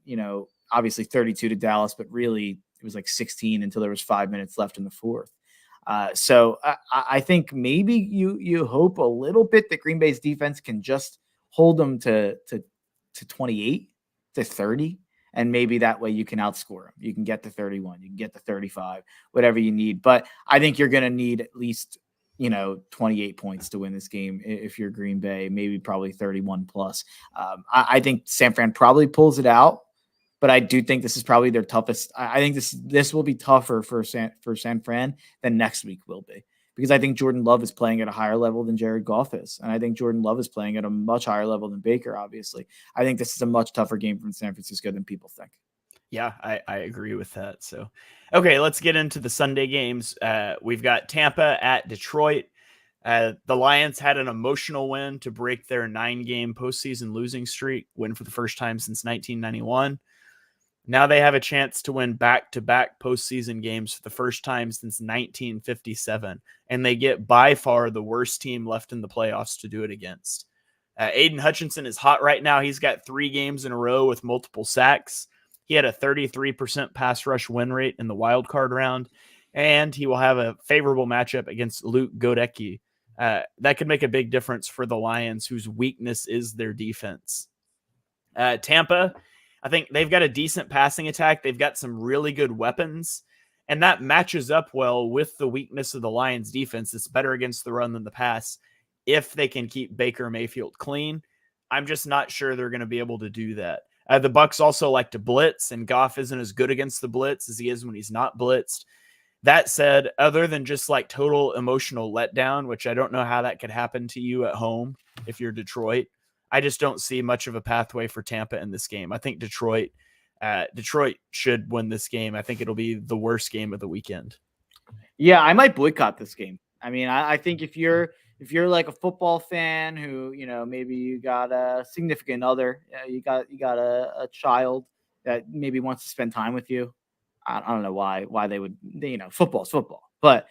obviously 32 to Dallas, but really it was like 16 until there was 5 minutes left in the fourth. So I think maybe you hope a little bit that Green Bay's defense can just hold them to 28 to 30. And maybe that way you can outscore them. You can get to 31, you can get to 35, whatever you need. But I think you're going to need at least, 28 points to win this game. If you're Green Bay, maybe probably 31 plus. I think San Fran probably pulls it out, but I do think this is probably their toughest. I think this will be tougher for San Fran than next week will be, because I think Jordan Love is playing at a higher level than Jared Goff is. And I think Jordan Love is playing at a much higher level than Baker, obviously. I think this is a much tougher game from San Francisco than people think. Yeah, I agree with that. So, okay, let's get into the Sunday games. We've got Tampa at Detroit. The Lions had an emotional win to break their 9-game postseason losing streak, win for the first time since 1991. Now they have a chance to win back-to-back postseason games for the first time since 1957, and they get by far the worst team left in the playoffs to do it against. Aiden Hutchinson is hot right now. He's got 3 games in a row with multiple sacks. He had a 33% pass rush win rate in the wild card round, and he will have a favorable matchup against Luke Godecki. That could make a big difference for the Lions, whose weakness is their defense. Tampa, I think they've got a decent passing attack. They've got some really good weapons, and that matches up well with the weakness of the Lions defense. It's better against the run than the pass if they can keep Baker Mayfield clean. I'm just not sure they're going to be able to do that. The Bucs also like to blitz, and Goff isn't as good against the blitz as he is when he's not blitzed. That said, other than just like total emotional letdown, which I don't know how that could happen to you at home if you're Detroit, I just don't see much of a pathway for Tampa in this game. I think Detroit should win this game. I think it'll be the worst game of the weekend. Yeah, I might boycott this game. I mean, I think if you're like a football fan who, maybe you got a significant other, you got a child that maybe wants to spend time with you. I don't know why they would, football's football. But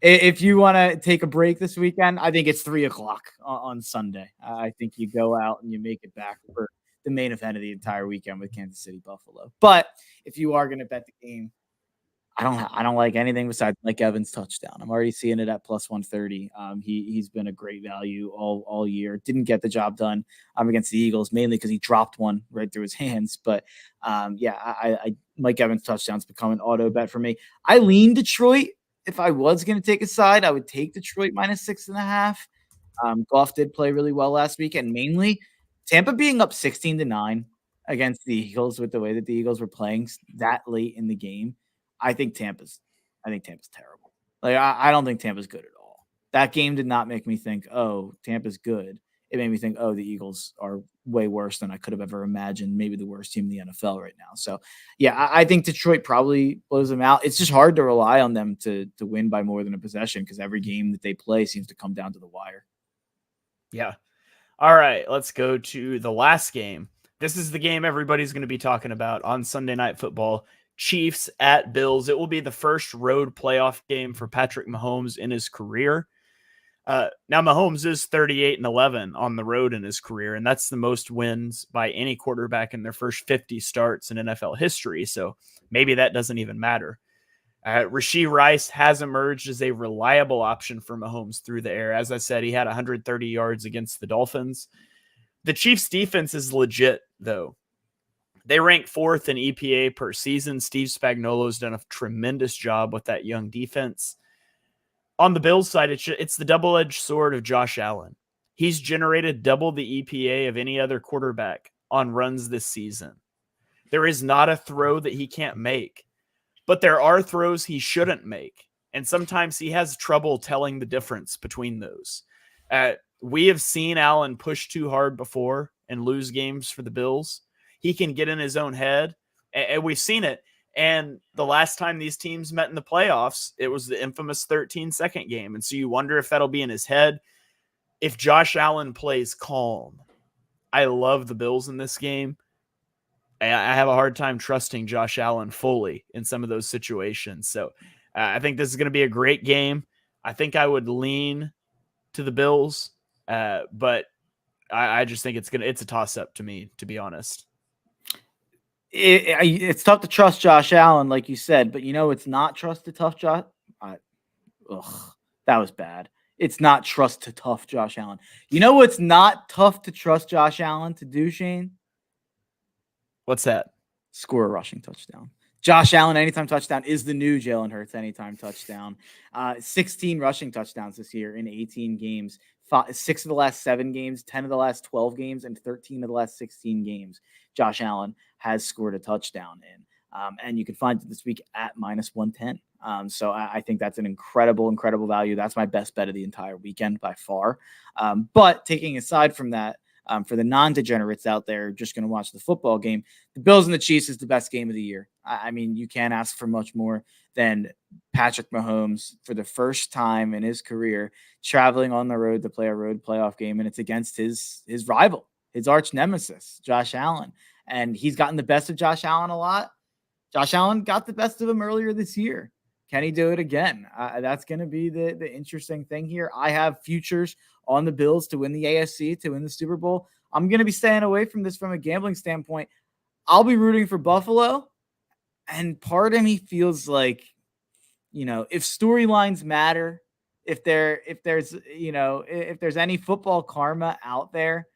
if you want to take a break this weekend, I think it's 3:00 on Sunday. I think you go out and you make it back for the main event of the entire weekend with Kansas City Buffalo. But if you are going to bet the game, I don't like anything besides Mike Evans' touchdown. I'm already seeing it at plus 130. He's been a great value all year. Didn't get the job done against the Eagles, mainly because he dropped one right through his hands. But I Mike Evans' touchdown's become an auto bet for me. I lean Detroit. If I was going to take a side, I would take Detroit minus 6.5. Goff did play really well last week, and mainly Tampa being up 16-9 against the Eagles with the way that the Eagles were playing that late in the game. I think Tampa's terrible. Like I don't think Tampa's good at all. That game did not make me think, oh, Tampa's good. It made me think, oh, the Eagles are way worse than I could have ever imagined. Maybe the worst team in the NFL right now. So, yeah, I think Detroit probably blows them out. It's just hard to rely on them to win by more than a possession because every game that they play seems to come down to the wire. Yeah. All right, let's go to the last game. This is the game everybody's going to be talking about on Sunday Night Football. Chiefs at Bills. It will be the first road playoff game for Patrick Mahomes in his career. Now Mahomes is 38-11 on the road in his career, and that's the most wins by any quarterback in their first 50 starts in NFL history. So maybe that doesn't even matter. Rashee Rice has emerged as a reliable option for Mahomes through the air. As I said, he had 130 yards against the Dolphins. The Chiefs defense is legit though. They rank 4th in EPA per season. Steve Spagnuolo's done a tremendous job with that young defense. On the Bills side, it's the double-edged sword of Josh Allen. He's generated double the EPA of any other quarterback on runs this season. There is not a throw that he can't make, but there are throws he shouldn't make, and sometimes he has trouble telling the difference between those. We have seen Allen push too hard before and lose games for the Bills. He can get in his own head, and we've seen it. And the last time these teams met in the playoffs, it was the infamous 13-second game. And so you wonder if that'll be in his head. If Josh Allen plays calm, I love the Bills in this game. I have a hard time trusting Josh Allen fully in some of those situations. So I think this is going to be a great game. I think I would lean to the Bills, but I just think it's a toss-up to me, to be honest. It's tough to trust Josh Allen, like you said, but it's not trust to tough Josh. That was bad. It's not trust to tough Josh Allen. You know what's not tough to trust Josh Allen to do, Shane? What's that? Score a rushing touchdown. Josh Allen anytime touchdown is the new Jalen Hurts anytime touchdown. 16 rushing touchdowns this year in 18 games. 6 of the last 7 games, 10 of the last 12 games, and 13 of the last 16 games. Josh Allen has scored a touchdown in. And you can find it this week at -110. So I think that's an incredible value. That's my best bet of the entire weekend by far. But taking aside from that, for the non-degenerates out there just going to watch the football game, the Bills and the Chiefs is the best game of the year. I mean, you can't ask for much more than Patrick Mahomes for the first time in his career traveling on the road to play a road playoff game, and it's against his rival, his arch nemesis, Josh Allen. And he's gotten the best of Josh Allen a lot. Josh Allen got the best of him earlier this year. Can he do it again? That's going to be the interesting thing here. I have futures on the Bills to win the AFC, to win the Super Bowl. I'm going to be staying away from this from a gambling standpoint. I'll be rooting for Buffalo. And part of me feels like, if storylines matter, if there's any football karma out there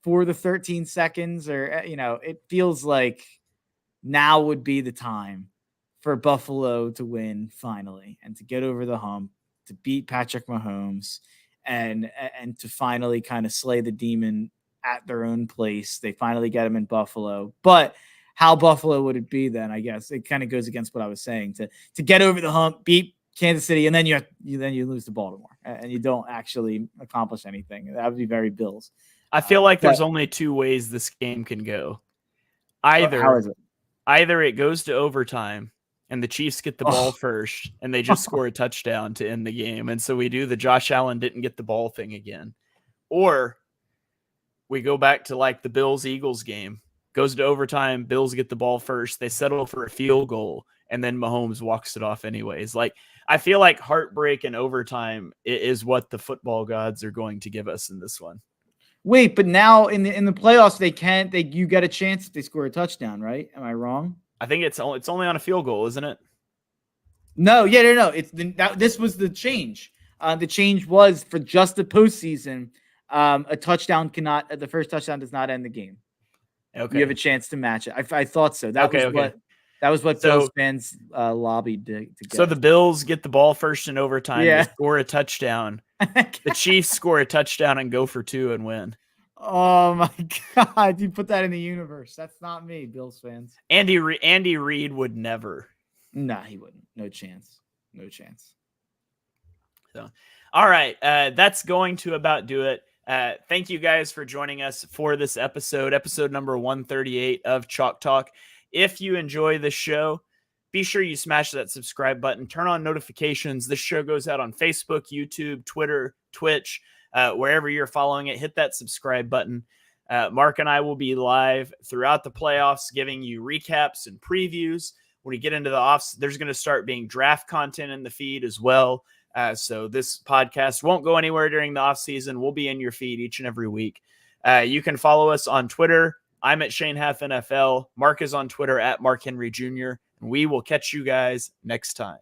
for the 13 seconds or, it feels like now would be the time for Buffalo to win finally and to get over the hump, to beat Patrick Mahomes and to finally kind of slay the demon at their own place. They finally get him in Buffalo. But how Buffalo would it be then? I guess it kind of goes against what I was saying, to get over the hump, beat Kansas City, and then you lose to Baltimore and you don't actually accomplish anything. That would be very Bills. I feel like there's only 2 ways this game can go. Either it goes to overtime and the Chiefs get the ball first and they just score a touchdown to end the game. And so we do the Josh Allen didn't get the ball thing again. Or we go back to like the Bills-Eagles game. Goes to overtime, Bills get the ball first. They settle for a field goal, and then Mahomes walks it off anyways. Like, I feel like heartbreak and overtime is what the football gods are going to give us in this one. Wait, but now in the playoffs, you get a chance if they score a touchdown, right? Am I wrong? I think it's only on a field goal, isn't it? No. This was the change. The change was for just the postseason. The first touchdown does not end the game. Okay, you have a chance to match it. I thought so. That was what Bills fans lobbied to get. So the Bills get the ball first in overtime. Yeah. They score a touchdown. The Chiefs score a touchdown and go for 2 and win. Oh my God! You put that in the universe. That's not me, Bills fans. Andy Reid would never. Nah, he wouldn't. No chance. So, all right, that's going to about do it. Thank you guys for joining us for this episode number 138 of Chalk Talk. If you enjoy the show, be sure you smash that subscribe button, turn on notifications. This show goes out on Facebook, YouTube, Twitter, Twitch, wherever you're following it. Hit that subscribe button. Mark and I will be live throughout the playoffs, giving you recaps and previews. When we get into the offs, there's going to start being draft content in the feed as well. So this podcast won't go anywhere during the off season. We'll be in your feed each and every week. You can follow us on Twitter. I'm at Shane Half NFL. Mark is on Twitter at Mark Henry Jr. And we will catch you guys next time.